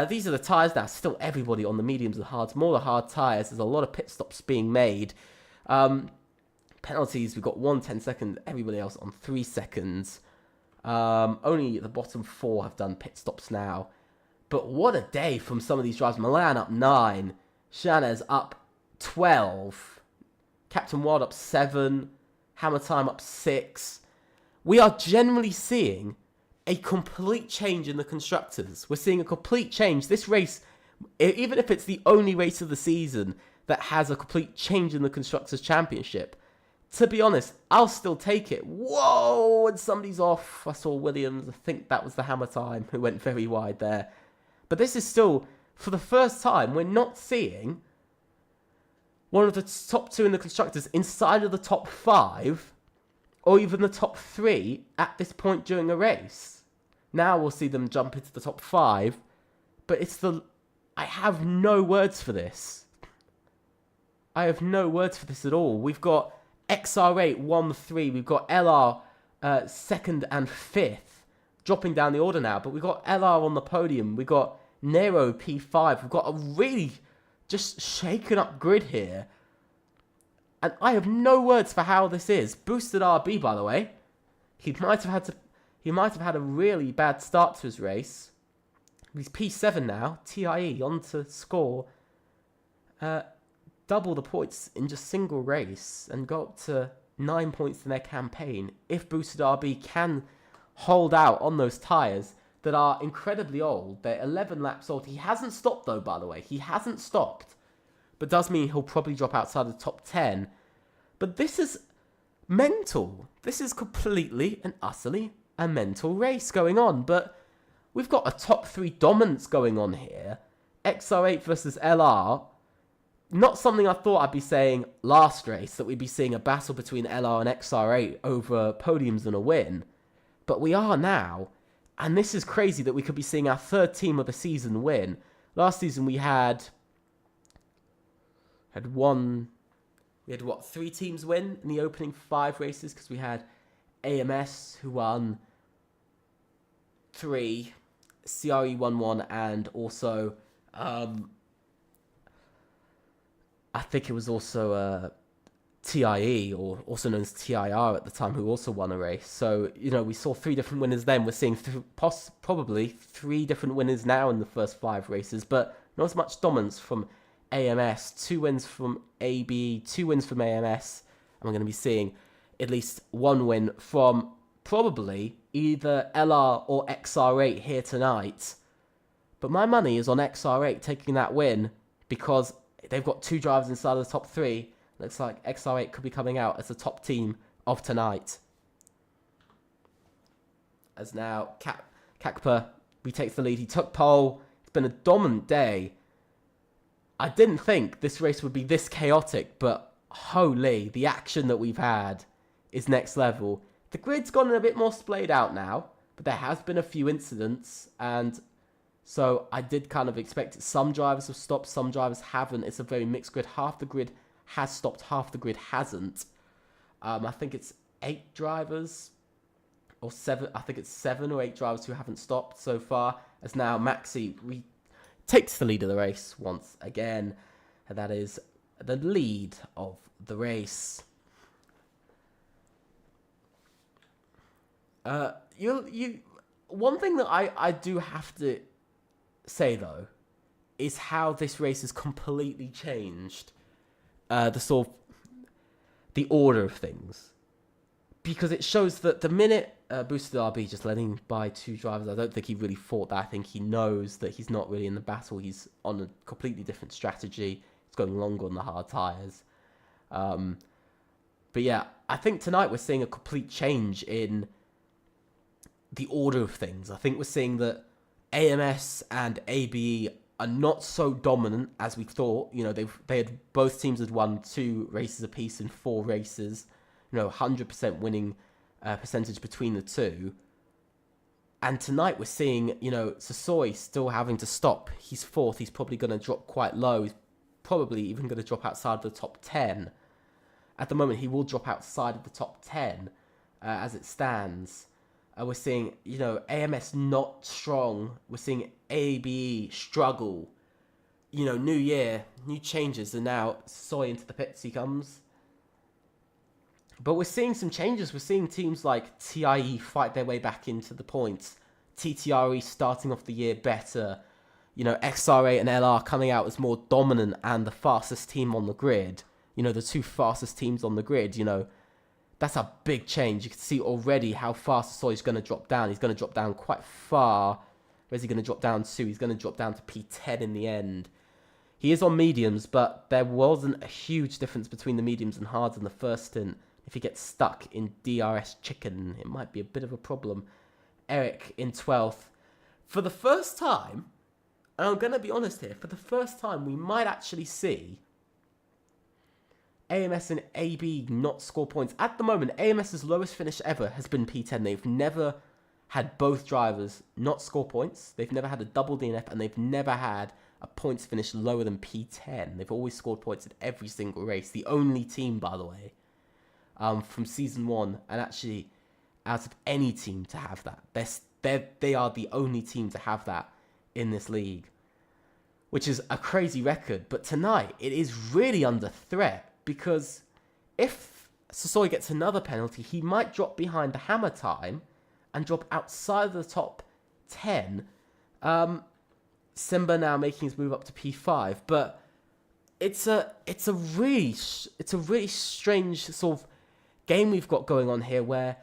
Speaker 1: These are the tyres now. Still everybody on the mediums and hards. More the hard tyres. There's a lot of pit stops being made. Penalties, we've got 1 10-second. Everybody else on 3 seconds. Only the bottom 4 have done pit stops now. But what a day from some of these drivers. Milan up 9. Shanez up 12. Captain Wild up 7. Hammer Time up 6. We are generally seeing a complete change in the Constructors. We're seeing a complete change. This race, even if it's the only race of the season that has a complete change in the Constructors' Championship, to be honest, I'll still take it. Whoa, and somebody's off. I saw Williams. I think that was the Hammer Time who went very wide there. But this is still, for the first time, we're not seeing one of the top 2 in the Constructors inside of the top 5 or even the top 3 at this point during a race. Now we'll see them jump into the top 5, but I have no words for this. I have no words for this at all. We've got XR8 1-3, we've got LR 2nd and 5th, dropping down the order now, but we've got LR on the podium, we've got Nero P5, we've got a really just shaken up grid here. And I have no words for how this is. Boosted RB, by the way. He might have had a really bad start to his race. He's P7 now. TIE on to score double the points in just single race and go up to 9 points in their campaign. If Boosted RB can hold out on those tyres that are incredibly old. They're 11 laps old. He hasn't stopped though, by the way. He hasn't stopped. But does mean he'll probably drop outside the top 10. But this is mental. This is completely and utterly a mental race going on. But we've got a top 3 dominance going on here. XR8 versus LR. Not something I thought I'd be saying last race, that we'd be seeing a battle between LR and XR8 over podiums and a win. But we are now. And this is crazy that we could be seeing our 3rd team of the season win. Last season we had 3 teams win in the opening 5 races, because we had AMS who won 3, CRE won 1, and also I think it was also TIE, or also known as TIR at the time, who also won a race. So, we saw 3 different winners then. We're seeing probably 3 different winners now in the first 5 races, but not as much dominance from AMS. 2 wins from AB, 2 wins from AMS, and we're going to be seeing at least 1 win from probably either LR or XR8 here tonight. But my money is on XR8 taking that win because they've got 2 drivers inside of the top 3. Looks like XR8 could be coming out as the top team of tonight. As now Kakpa retakes the lead. He took pole. It's been a dominant day. I didn't think this race would be this chaotic, but holy, the action that we've had is next level. The grid's gotten a bit more splayed out now, but there has been a few incidents, and so I did kind of expect it. Some drivers have stopped, some drivers haven't. It's a very mixed grid. Half the grid has stopped, half the grid hasn't. I think it's 8 drivers, or 7. I think it's 7 or 8 drivers who haven't stopped so far. As now Maxi takes the lead of the race once again, and that is the lead of the race. One thing that I do have to say though is how this race has completely changed the order of things, because it shows that the minute Boosted RB just letting by 2 drivers, I don't think he really thought that. I think he knows that he's not really in the battle. He's on a completely different strategy. He's going longer on the hard tyres. But yeah, I think tonight we're seeing a complete change in the order of things. I think we're seeing that AMS and ABE are not so dominant as we thought. Both teams had won 2 races apiece in 4 races. 100% winning percentage between the 2. And tonight we're seeing, Sasoi still having to stop. He's 4th. He's probably going to drop quite low. He's probably even going to drop outside of the top 10. At the moment, he will drop outside of the top 10 as it stands. We're seeing, AMS not strong. We're seeing ABE struggle. New year, new changes, and now Soy into the pits he comes. But we're seeing some changes. We're seeing teams like TIE fight their way back into the points. TTRE starting off the year better. XR8 and LR coming out as more dominant and the fastest team on the grid. The 2 fastest teams on the grid, That's a big change. You can see already how fast Soy's going to drop down. He's going to drop down quite far. Where's he going to drop down to? He's going to drop down to P10 in the end. He is on mediums, but there wasn't a huge difference between the mediums and hards in the first stint. If he gets stuck in DRS chicken, it might be a bit of a problem. Eric in 12th. For the first time, and I'm going to be honest here, for the first time we might actually see AMS and AB not score points. At the moment, AMS's lowest finish ever has been P10. They've never had both drivers not score points. They've never had a double DNF, and they've never had a points finish lower than P10. They've always scored points in every single race. The only team, by the way, from Season 1, and actually out of any team to have that. They are the only team to have that in this league, which is a crazy record. But tonight, it is really under threat. Because if Sasoi gets another penalty, he might drop behind the hammer time and drop outside of the top 10. Simba now making his move up to P5, but it's a really strange sort of game we've got going on here, where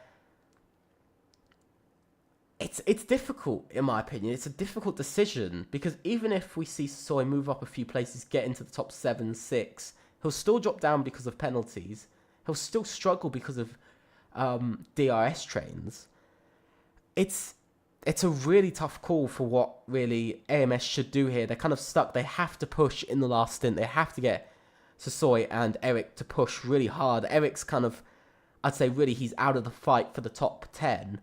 Speaker 1: it's difficult, in my opinion. It's a difficult decision, because even if we see Sasoi move up a few places, get into the top 7, 6. He'll still drop down because of penalties. He'll still struggle because of DRS trains. It's a really tough call for what really AMS should do here. They're kind of stuck. They have to push in the last stint. They have to get Sasoi and Eric to push really hard. Eric's kind of, I'd say really, he's out of the fight for the top 10.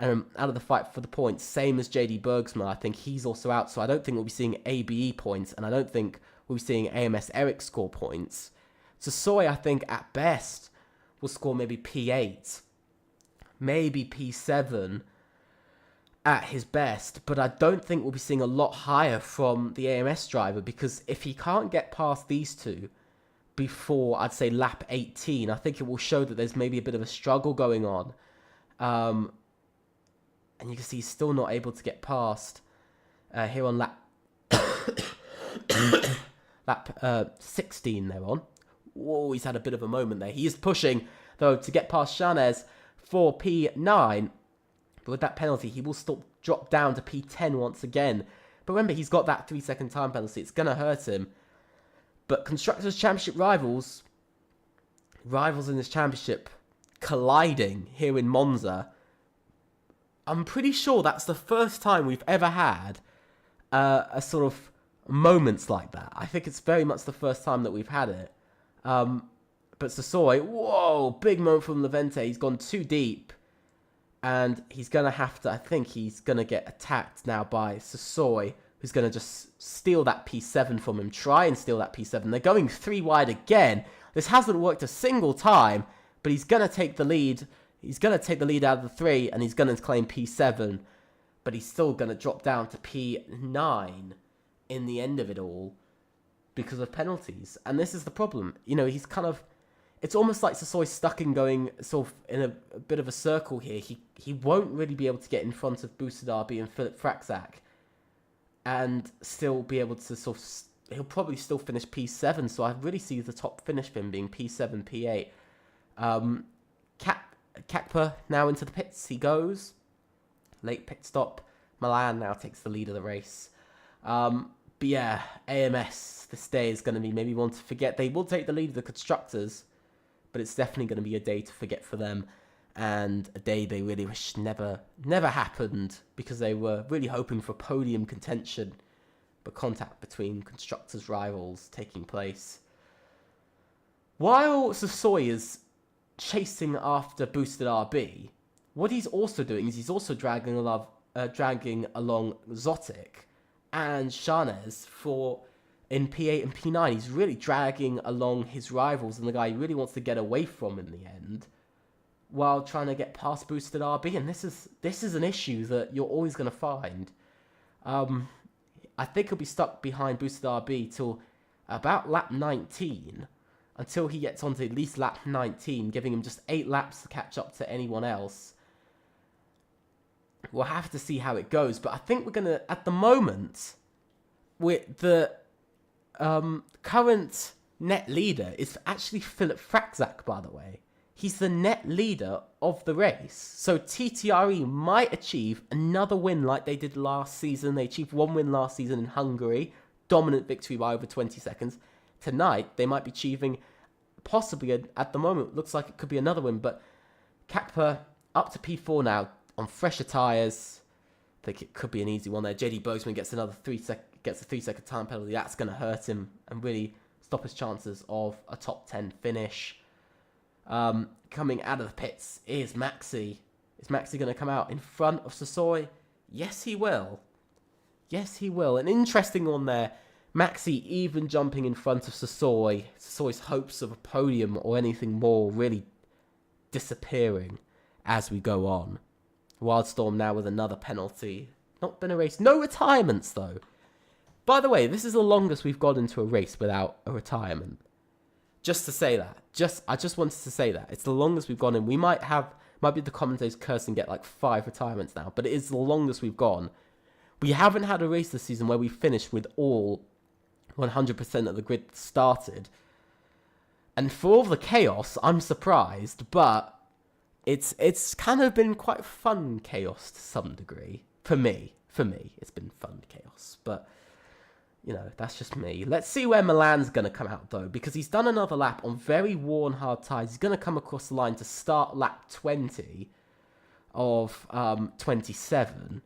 Speaker 1: Out of the fight for the points. Same as JD Bergsma. I think he's also out. So I don't think we'll be seeing ABE points. And I don't think we'll be seeing AMS Eric score points. Sasoi, I think, at best, will score maybe P8. Maybe P7 at his best. But I don't think we'll be seeing a lot higher from the AMS driver, because if he can't get past these 2, before, I'd say, lap 18. I think it will show that there's maybe a bit of a struggle going on. And you can see he's still not able to get past here on lap 16 they're on. Whoa, he's had a bit of a moment there. He is pushing, though, to get past Shanez for P9. But with that penalty, he will still drop down to P10 once again. But remember, he's got that 3-second time penalty. It's going to hurt him. But Constructors' Championship rivals in this championship, colliding here in Monza. I'm pretty sure that's the first time we've ever had a sort of moments like that. I think it's very much the first time that we've had it. But Sasoi, whoa, big moment from Levente. He's gone too deep. And he's going to have to, I think he's going to get attacked now by Sasoi, who's going to just steal that P7 from him, try and steal that P7. They're going 3 wide again. This hasn't worked a single time, but he's going to take the lead. He's going to take the lead out of the 3, and he's going to claim P7. But he's still going to drop down to P9 in the end of it all because of penalties. And this is the problem. You know, he's kind of... It's almost like Sasoi's stuck in going sort of in a bit of a circle here. He won't really be able to get in front of Boosted RB and Philip Fraczak and still be able to sort of... He'll probably still finish P7, so I really see the top finish for him being P7, P8. Kakpa now into the pits. He goes. Late pit stop. Milan now takes the lead of the race. But yeah, AMS this day is going to be maybe one to forget. They will take the lead of the Constructors, but it's definitely going to be a day to forget for them, and a day they really wish never happened, because they were really hoping for podium contention, but contact between Constructors' rivals taking place. While Sasoi is chasing after Boosted RB, what he's also doing is he's also dragging along Zotic and Shanez in P8 and P9. He's really dragging along his rivals and the guy he really wants to get away from in the end, while trying to get past Boosted RB. And this is an issue that you're always going to find. I think he'll be stuck behind Boosted RB till about lap 19, until he gets onto at least lap 19, giving him just 8 laps to catch up to anyone else. We'll have to see how it goes, but I think we're going to, at the moment, with the current net leader is actually Philip Fraczak, by the way. He's the net leader of the race. So TTRE might achieve another win like they did last season. They achieved 1 win last season in Hungary. Dominant victory by over 20 seconds. Tonight, they might be achieving, possibly, at the moment, looks like it could be another win. But Kakpa up to P4 now on fresher tyres. I think it could be an easy one there. JD Bozeman gets a 3-second time penalty. That's going to hurt him and really stop his chances of a top 10 finish. Coming out of the pits is Maxi. Is Maxi going to come out in front of Sasoi? Yes, he will. Yes, he will. An interesting one there. Maxi even jumping in front of Sasoi. Sasoi's hopes of a podium or anything more really disappearing as we go on. Wildstorm now with another penalty. Not been a race. No retirements, though. By the way, this is the longest we've got into a race without a retirement. Just to say that. I just wanted to say that. It's the longest we've gone in. We might be the commentators curse and get like 5 retirements now, but it is the longest we've gone. We haven't had a race this season where we finished with all 100% of the grid started. And for all the chaos, I'm surprised, but it's kind of been quite fun chaos to some degree. For me, it's been fun chaos, but you know, that's just me. Let's see where Milan's going to come out, though, because he's done another lap on very worn hard tyres. He's going to come across the line to start lap 20 of 27.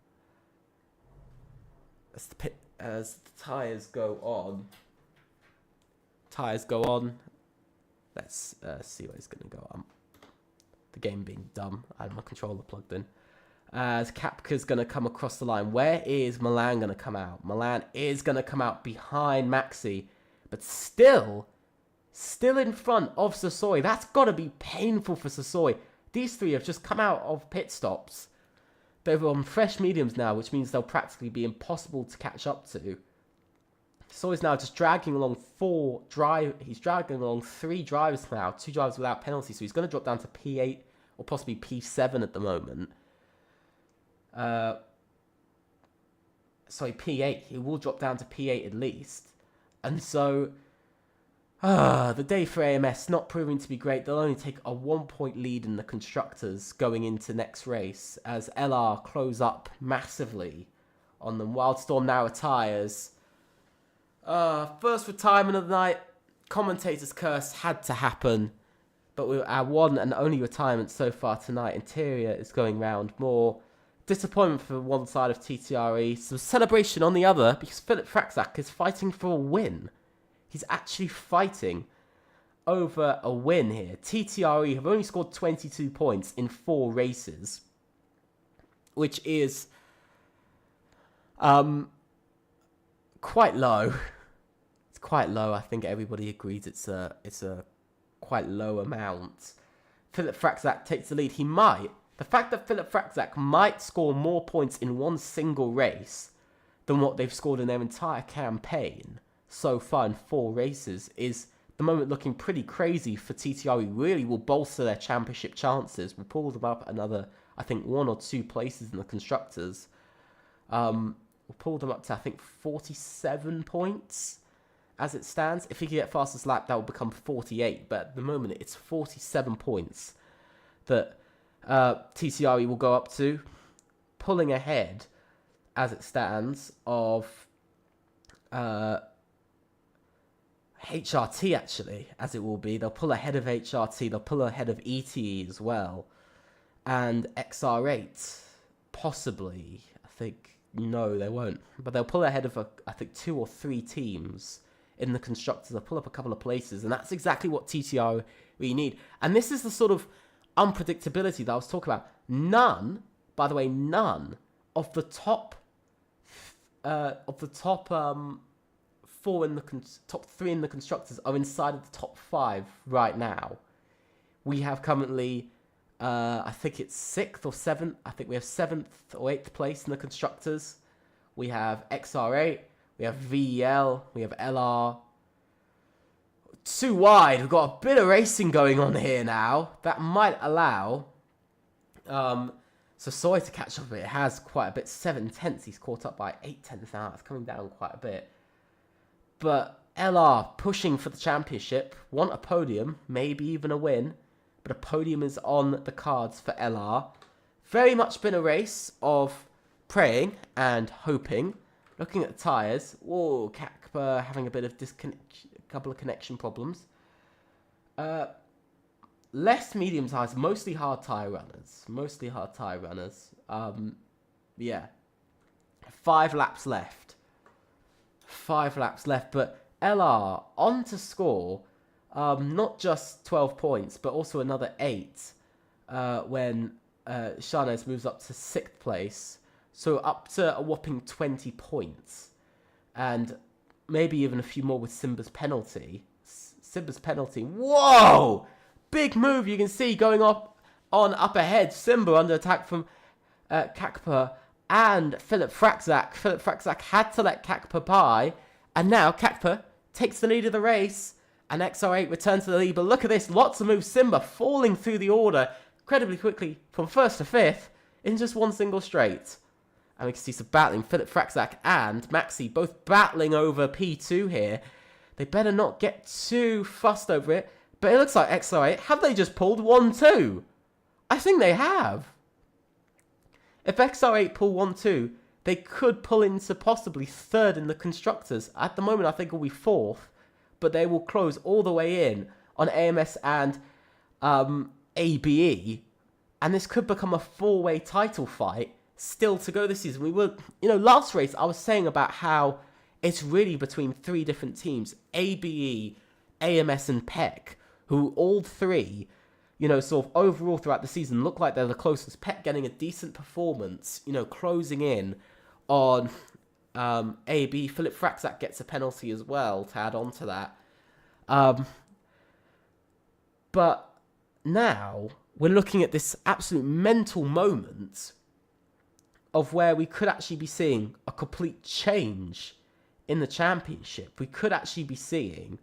Speaker 1: As the tyres go on. Let's see where he's going to go on. The game being dumb. I had my controller plugged in. As Kapka's going to come across the line. Where is Milan going to come out? Milan is going to come out behind Maxi, but still in front of Sasoi. That's got to be painful for Sasoi. These 3 have just come out of pit stops. They're on fresh mediums now, which means they'll practically be impossible to catch up to. So he's now just dragging along he's dragging along 3 drivers now, 2 drivers without penalty. So he's going to drop down to P8 or possibly P7 at the moment. Sorry, P8. He will drop down to P8 at least. And so, the day for AMS not proving to be great. They'll only take a 1-point lead in the constructors going into next race as LR close up massively on them. Wildstorm now retires. First retirement of the night. Commentator's curse had to happen. But our one and only retirement so far tonight. Interior is going round more. Disappointment for one side of TTRE. Some celebration on the other because Philip Fraczak is fighting for a win. He's actually fighting over a win here. TTRE have only scored 22 points in 4 races, which is quite low. It's quite low. I think everybody agrees it's a quite low amount. Philip Fraczak takes the lead. The fact that Philip Fraczak might score more points in one single race than what they've scored in their entire campaign so far in 4 races is the moment looking pretty crazy for TTRE. Really will bolster their championship chances. Will pull them up another, I think, 1 or 2 places in the constructors. Will pull them up to, I think, 47 points as it stands. If he can get fastest lap, that will become 48. But at the moment, it's 47 points that TCRE will go up to, pulling ahead as it stands of HRT actually, as it will be. They'll pull ahead of HRT, they'll pull ahead of ETE as well, and XR8 possibly. I think no, they won't, but they'll pull ahead of I think 2 or 3 teams in the constructors. They'll pull up a couple of places, and that's exactly what TTR we need. And this is the sort of unpredictability that I was talking about. None of the top 4 in the top 3 in the constructors are inside of the top 5 right now. We have currently, I think it's 6th or 7th. I think we have 7th or 8th place in the constructors. We have XR8, we have VEL, we have LR. Too wide. We've got a bit of racing going on here now. That might allow so Soy to catch up. It has quite a bit. 7 tenths. He's caught up by 8 tenths now. It's coming down quite a bit. But LR pushing for the championship. Want a podium. Maybe even a win. But a podium is on the cards for LR. Very much been a race of praying and hoping. Looking at the tyres. Whoa, Kakpa having a bit of disconnection. Couple of connection problems. Less medium tyres, mostly hard tyre runners. Yeah. 5 laps left. But LR on to score not just 12 points, but also another 8 when Sharnes moves up to 6th place. So up to a whopping 20 points. And maybe even a few more with Simba's penalty. Whoa! Big move you can see going up ahead. Simba under attack from Kakpa and Philip Fraczak. Philip Fraczak had to let Kakpa by. And now Kakpa takes the lead of the race. And XR8 returns to the lead. But look at this. Lots of moves. Simba falling through the order incredibly quickly from 1st to 5th in just one single straight. And we can see some battling. Philip Fraczak and Maxi both battling over P2 here. They better not get too fussed over it. But it looks like XR8, have they just pulled 1-2? I think they have. If XR8 pull 1-2, they could pull into possibly 3rd in the constructors. At the moment, I think it'll be 4th. But they will close all the way in on AMS and ABE. And this could become a 4-way title fight. Still to go this season. We were, last race I was saying about how it's really between 3 different teams, ABE, AMS and PEC, who all 3, sort of overall throughout the season look like they're the closest. PEC getting a decent performance, closing in on AB. Philip Fraczak gets a penalty as well to add on to that. But now we're looking at this absolute mental moment of where we could actually be seeing a complete change in the championship, we could actually be seeing,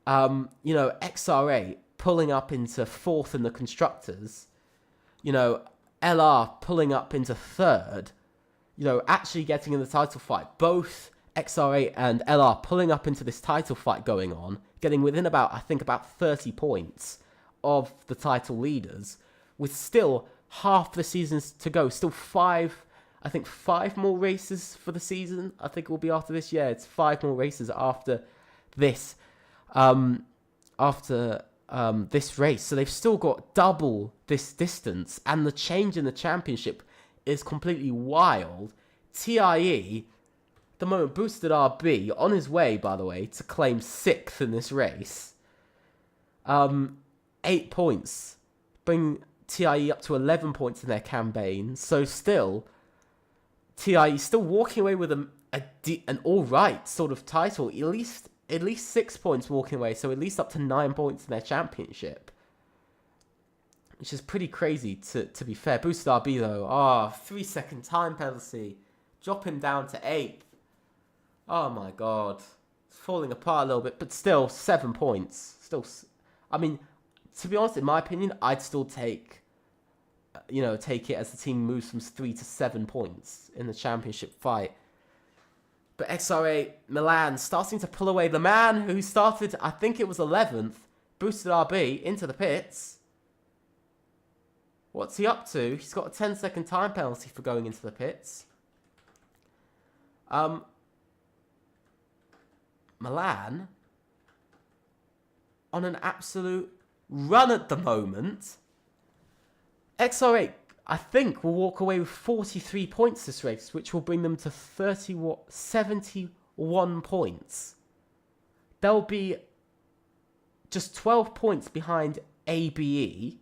Speaker 1: XR8 pulling up into fourth in the constructors, LR pulling up into third, actually getting in the title fight. Both XR8 and LR pulling up into this title fight going on, getting within about 30 points of the title leaders, with still half the seasons to go. Still five more races for the season. I think it will be after this. Yeah, it's 5 more races after this. This race, so they've still got double this distance, and the change in the championship is completely wild. TIE, the moment boosted RB, on his way, by the way, to claim 6th in this race. 8 points, bring TIE up to 11 points in their campaign. So still, TIE still walking away with an all-right sort of title, at least 6 points walking away, so at least up to 9 points in their championship, which is pretty crazy to be fair. Boosted RB though, 3-second time penalty, drop him down to 8th. Oh my god, it's falling apart a little bit, but still 7 points. Still, I mean, to be honest, in my opinion, I'd still take it as the team moves from 3 to 7 points in the championship fight. But XR8 Milan starting to pull away. The man who started, I think it was 11th, boosted RB into the pits. What's he up to? He's got a 10-second time penalty for going into the pits. Milan on an absolute run at the moment. XR8, I think, will walk away with 43 points this race, which will bring them to 71 points. They'll be just 12 points behind ABE.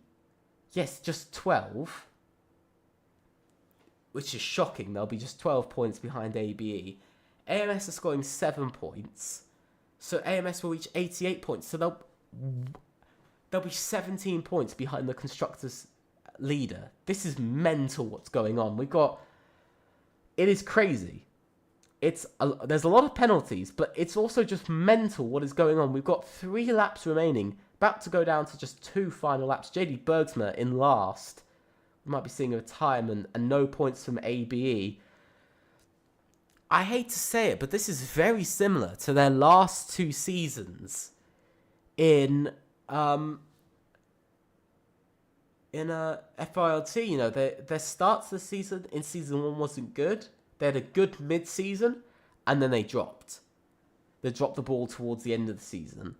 Speaker 1: Yes, just 12. Which is shocking. They'll be just 12 points behind ABE. AMS is scoring 7 points. So AMS will reach 88 points. So they'll be 17 points behind the constructors' leader. This is mental what's going on. It is crazy. There's a lot of penalties, but it's also just mental what is going on. We've got 3 laps remaining, about to go down to just 2 final laps. JD Bergsma in last. We might be seeing a retirement and no points from ABE. I hate to say it, but this is very similar to their last 2 seasons in FRLT. Their start to the season in season 1 wasn't good. They had a good mid-season, and then they dropped. They dropped the ball towards the end of the season.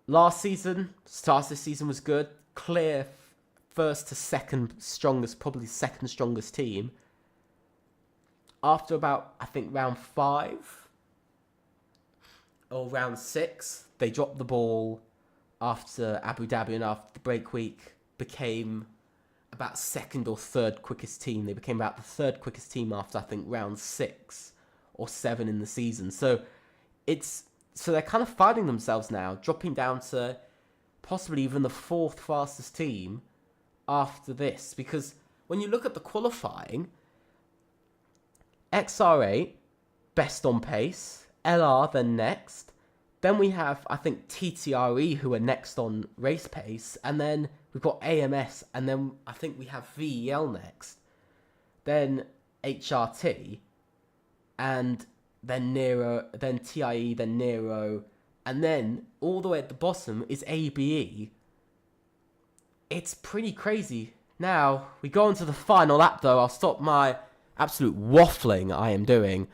Speaker 1: Last season, start of the season was good. Clear first to second strongest, probably second strongest team. After about, I think, round 5 or round 6, they dropped the ball after Abu Dhabi, and after the break week became about second or third quickest team. They became about the third quickest team after, I think, round 6 or 7 in the season. So they're kind of finding themselves now, dropping down to possibly even the 4th fastest team after this. Because when you look at the qualifying, XR8, best on pace, LR then next. Then we have, I think, TTRE, who are next on race pace. And then we've got AMS. And then I think we have VEL next. Then HRT. And then Nero. Then TIE. Then Nero. And then all the way at the bottom is ABE. It's pretty crazy. Now, we go on to the final lap, though. I'll stop my absolute waffling I am doing.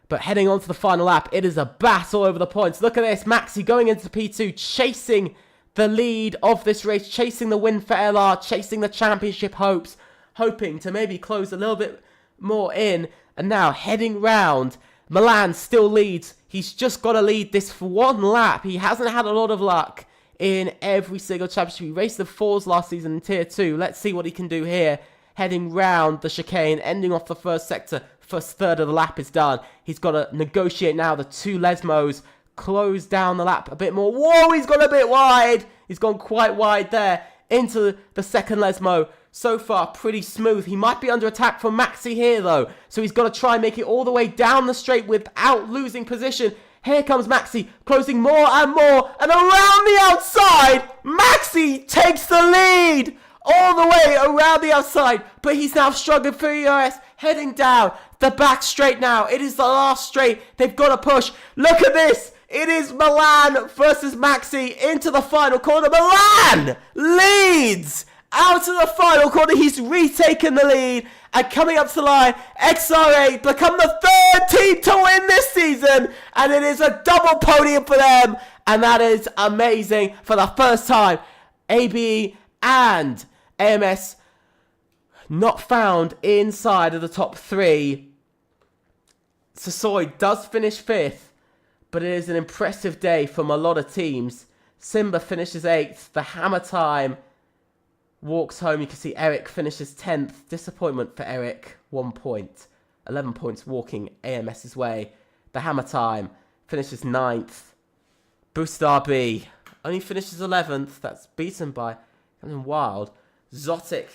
Speaker 1: But heading on to the final lap, it is a battle over the points. Look at this. Maxi going into P2, chasing the lead of this race, chasing the win for LR, chasing the championship hopes, hoping to maybe close a little bit more in. And now heading round, Milan still leads. He's just got to lead this for 1 lap. He hasn't had a lot of luck in every single championship. He raced the 4s last season in Tier 2. Let's see what he can do here. Heading round the chicane, ending off the first sector. First third of the lap is done. He's got to negotiate now the 2 Lesmos. Close down the lap a bit more. Whoa, he's gone a bit wide. He's gone quite wide there. Into the second Lesmo. So far, pretty smooth. He might be under attack from Maxi here, though. So he's got to try and make it all the way down the straight without losing position. Here comes Maxi, closing more and more. And around the outside, Maxi takes the lead. All the way around the outside. But he's now struggling for ERS. Heading down the back straight now. It is the last straight. They've got to push. Look at this. It is Milan versus Maxi into the final corner. Milan leads out to the final corner. He's retaken the lead. And coming up to the line, XR8 become the third team to win this season. And it is a double podium for them. And that is amazing. For the first time, ABE and AMS not found inside of the top 3. Sasoi does finish 5th. But it is an impressive day from a lot of teams. Simba finishes 8th. The Hammer Time walks home. You can see Eric finishes 10th. Disappointment for Eric. 1 point. 11 points walking AMS's way. The Hammer Time finishes 9th. Boosted RB only finishes 11th. That's beaten by Captain Wild. Zotic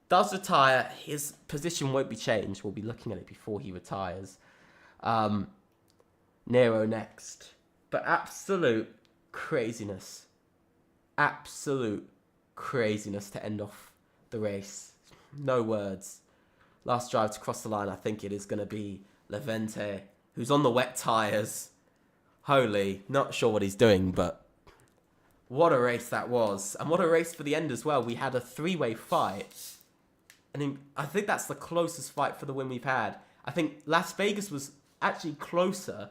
Speaker 1: does retire. His position won't be changed. We'll be looking at it before he retires. Nero next. But absolute craziness. Absolute craziness to end off the race. No words. Last drive to cross the line, I think it is going to be Levente, who's on the wet tyres. Holy, not sure what he's doing, but what a race that was. And what a race for the end as well. We had a 3-way fight. And I think that's the closest fight for the win we've had. I think Las Vegas was actually closer.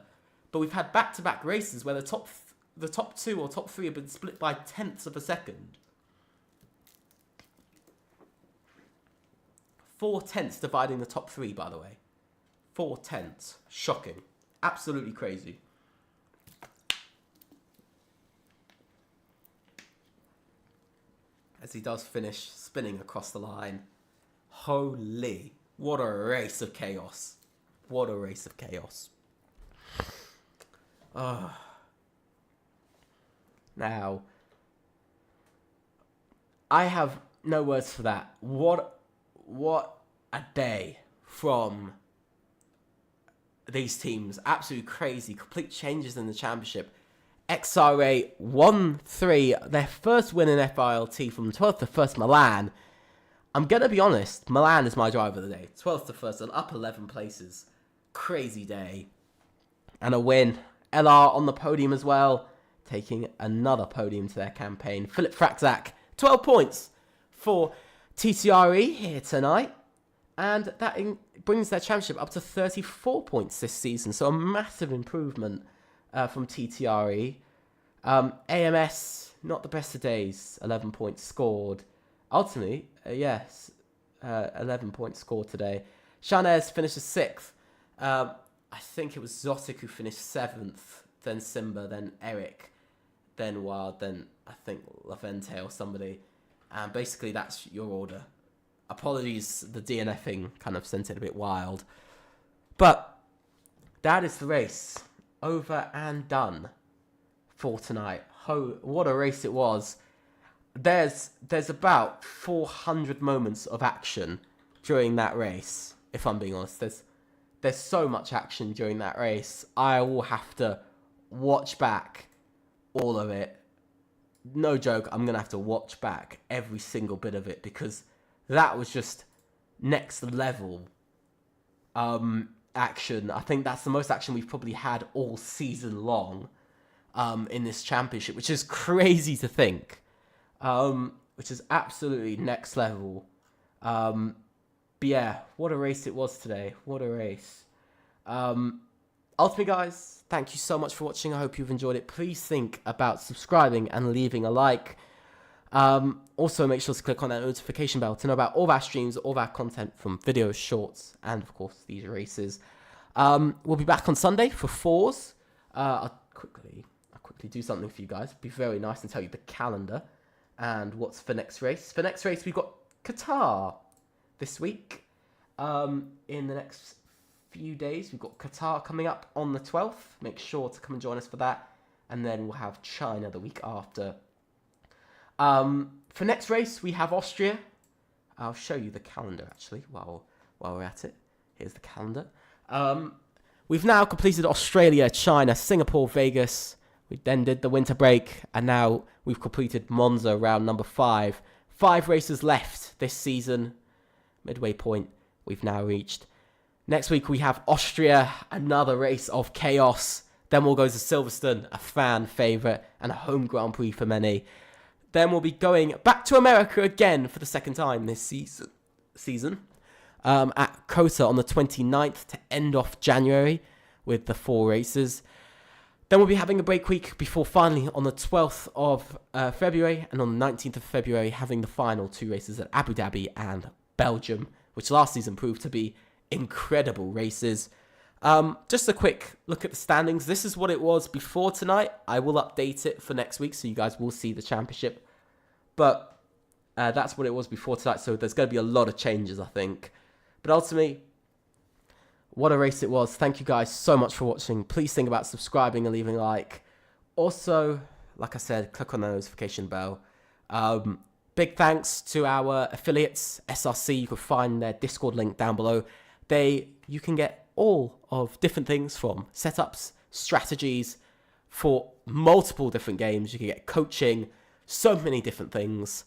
Speaker 1: But we've had back-to-back races where the top 2 or top 3 have been split by tenths of a second. 4 tenths dividing the top 3, by the way. 4 tenths. Shocking. Absolutely crazy. As he does finish spinning across the line. Holy. What a race of chaos. What a race of chaos. Now, I have no words for that. What a day from these teams. Absolutely crazy. Complete changes in the championship. XRA 1-3, their first win in FRLT from 12th to 1st Milan. I'm going to be honest, Milan is my driver of the day. 12th to 1st, up 11 places. Crazy day. And a win. LR on the podium as well, taking another podium to their campaign. Philip Fraczak, 12 points for TTRE here tonight. And that brings their championship up to 34 points this season. So a massive improvement from TTRE. AMS, not the best of days. 11 points scored. Ultimately, yes, 11 points scored today. Shanez finishes 6th. I think it was Zotic who finished 7th, then Simba, then Eric, then Wild, then I think Levente or somebody. And basically that's your order. Apologies, the DNFing kind of sent it a bit wild. But that is the race. Over and done for tonight. What a race it was. There's about 400 moments of action during that race, if I'm being honest. There's so much action during that race. I will have to watch back all of it. No joke, I'm going to have to watch back every single bit of it because that was just next level action. I think that's the most action we've probably had all season long in this championship, which is crazy to think. Which is absolutely next level. But yeah, what a race it was today. What a race. Ultimately, guys, thank you so much for watching. I hope you've enjoyed it. Please think about subscribing and leaving a like. Also, make sure to click on that notification bell to know about all of our streams, all of our content from videos, shorts, and, of course, these races. We'll be back on Sunday for 4s. I'll quickly do something for you guys. It'd be very nice and tell you the calendar and what's for next race. For next race, we've got Qatar this week. In the next few days, we've got Qatar coming up on the 12th. Make sure to come and join us for that. And then we'll have China the week after. For next race, we have Austria. I'll show you the calendar actually while we're at it. Here's the calendar. We've now completed Australia, China, Singapore, Vegas. We then did the winter break, and now we've completed Monza, round number 5. 5 races left this season. Midway point we've now reached. Next week we have Austria, another race of chaos. Then we'll go to Silverstone, a fan favourite and a home Grand Prix for many. Then we'll be going back to America again for the second time this season. At COTA on the 29th to end off January with the 4 races. Then we'll be having a break week before finally on the 12th of February and on the 19th of February having the final 2 races at Abu Dhabi and Belgium, which last season proved to be incredible races. Just a quick look at the standings. This is what it was before tonight. I will update it for next week, so you guys will see the championship. But that's what it was before tonight, so there's going to be a lot of changes, I think. But ultimately, what a race it was. Thank you guys so much for watching. Please think about subscribing and leaving a like. Also, like I said, click on the notification bell. Big thanks to our affiliates, SRC. You can find their Discord link down below. You can get all of different things from setups, strategies for multiple different games. You can get coaching, so many different things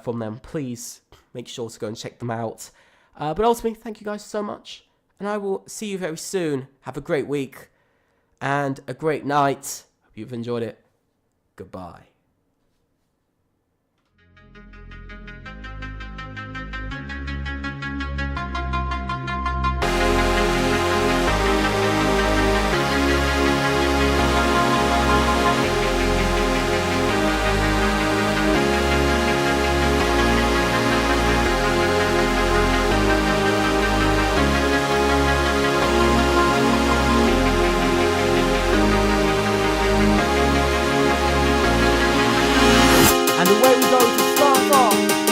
Speaker 1: from them. Please make sure to go and check them out. But ultimately, thank you guys so much. And I will see you very soon. Have a great week and a great night. Hope you've enjoyed it. Goodbye. And away we go to start off.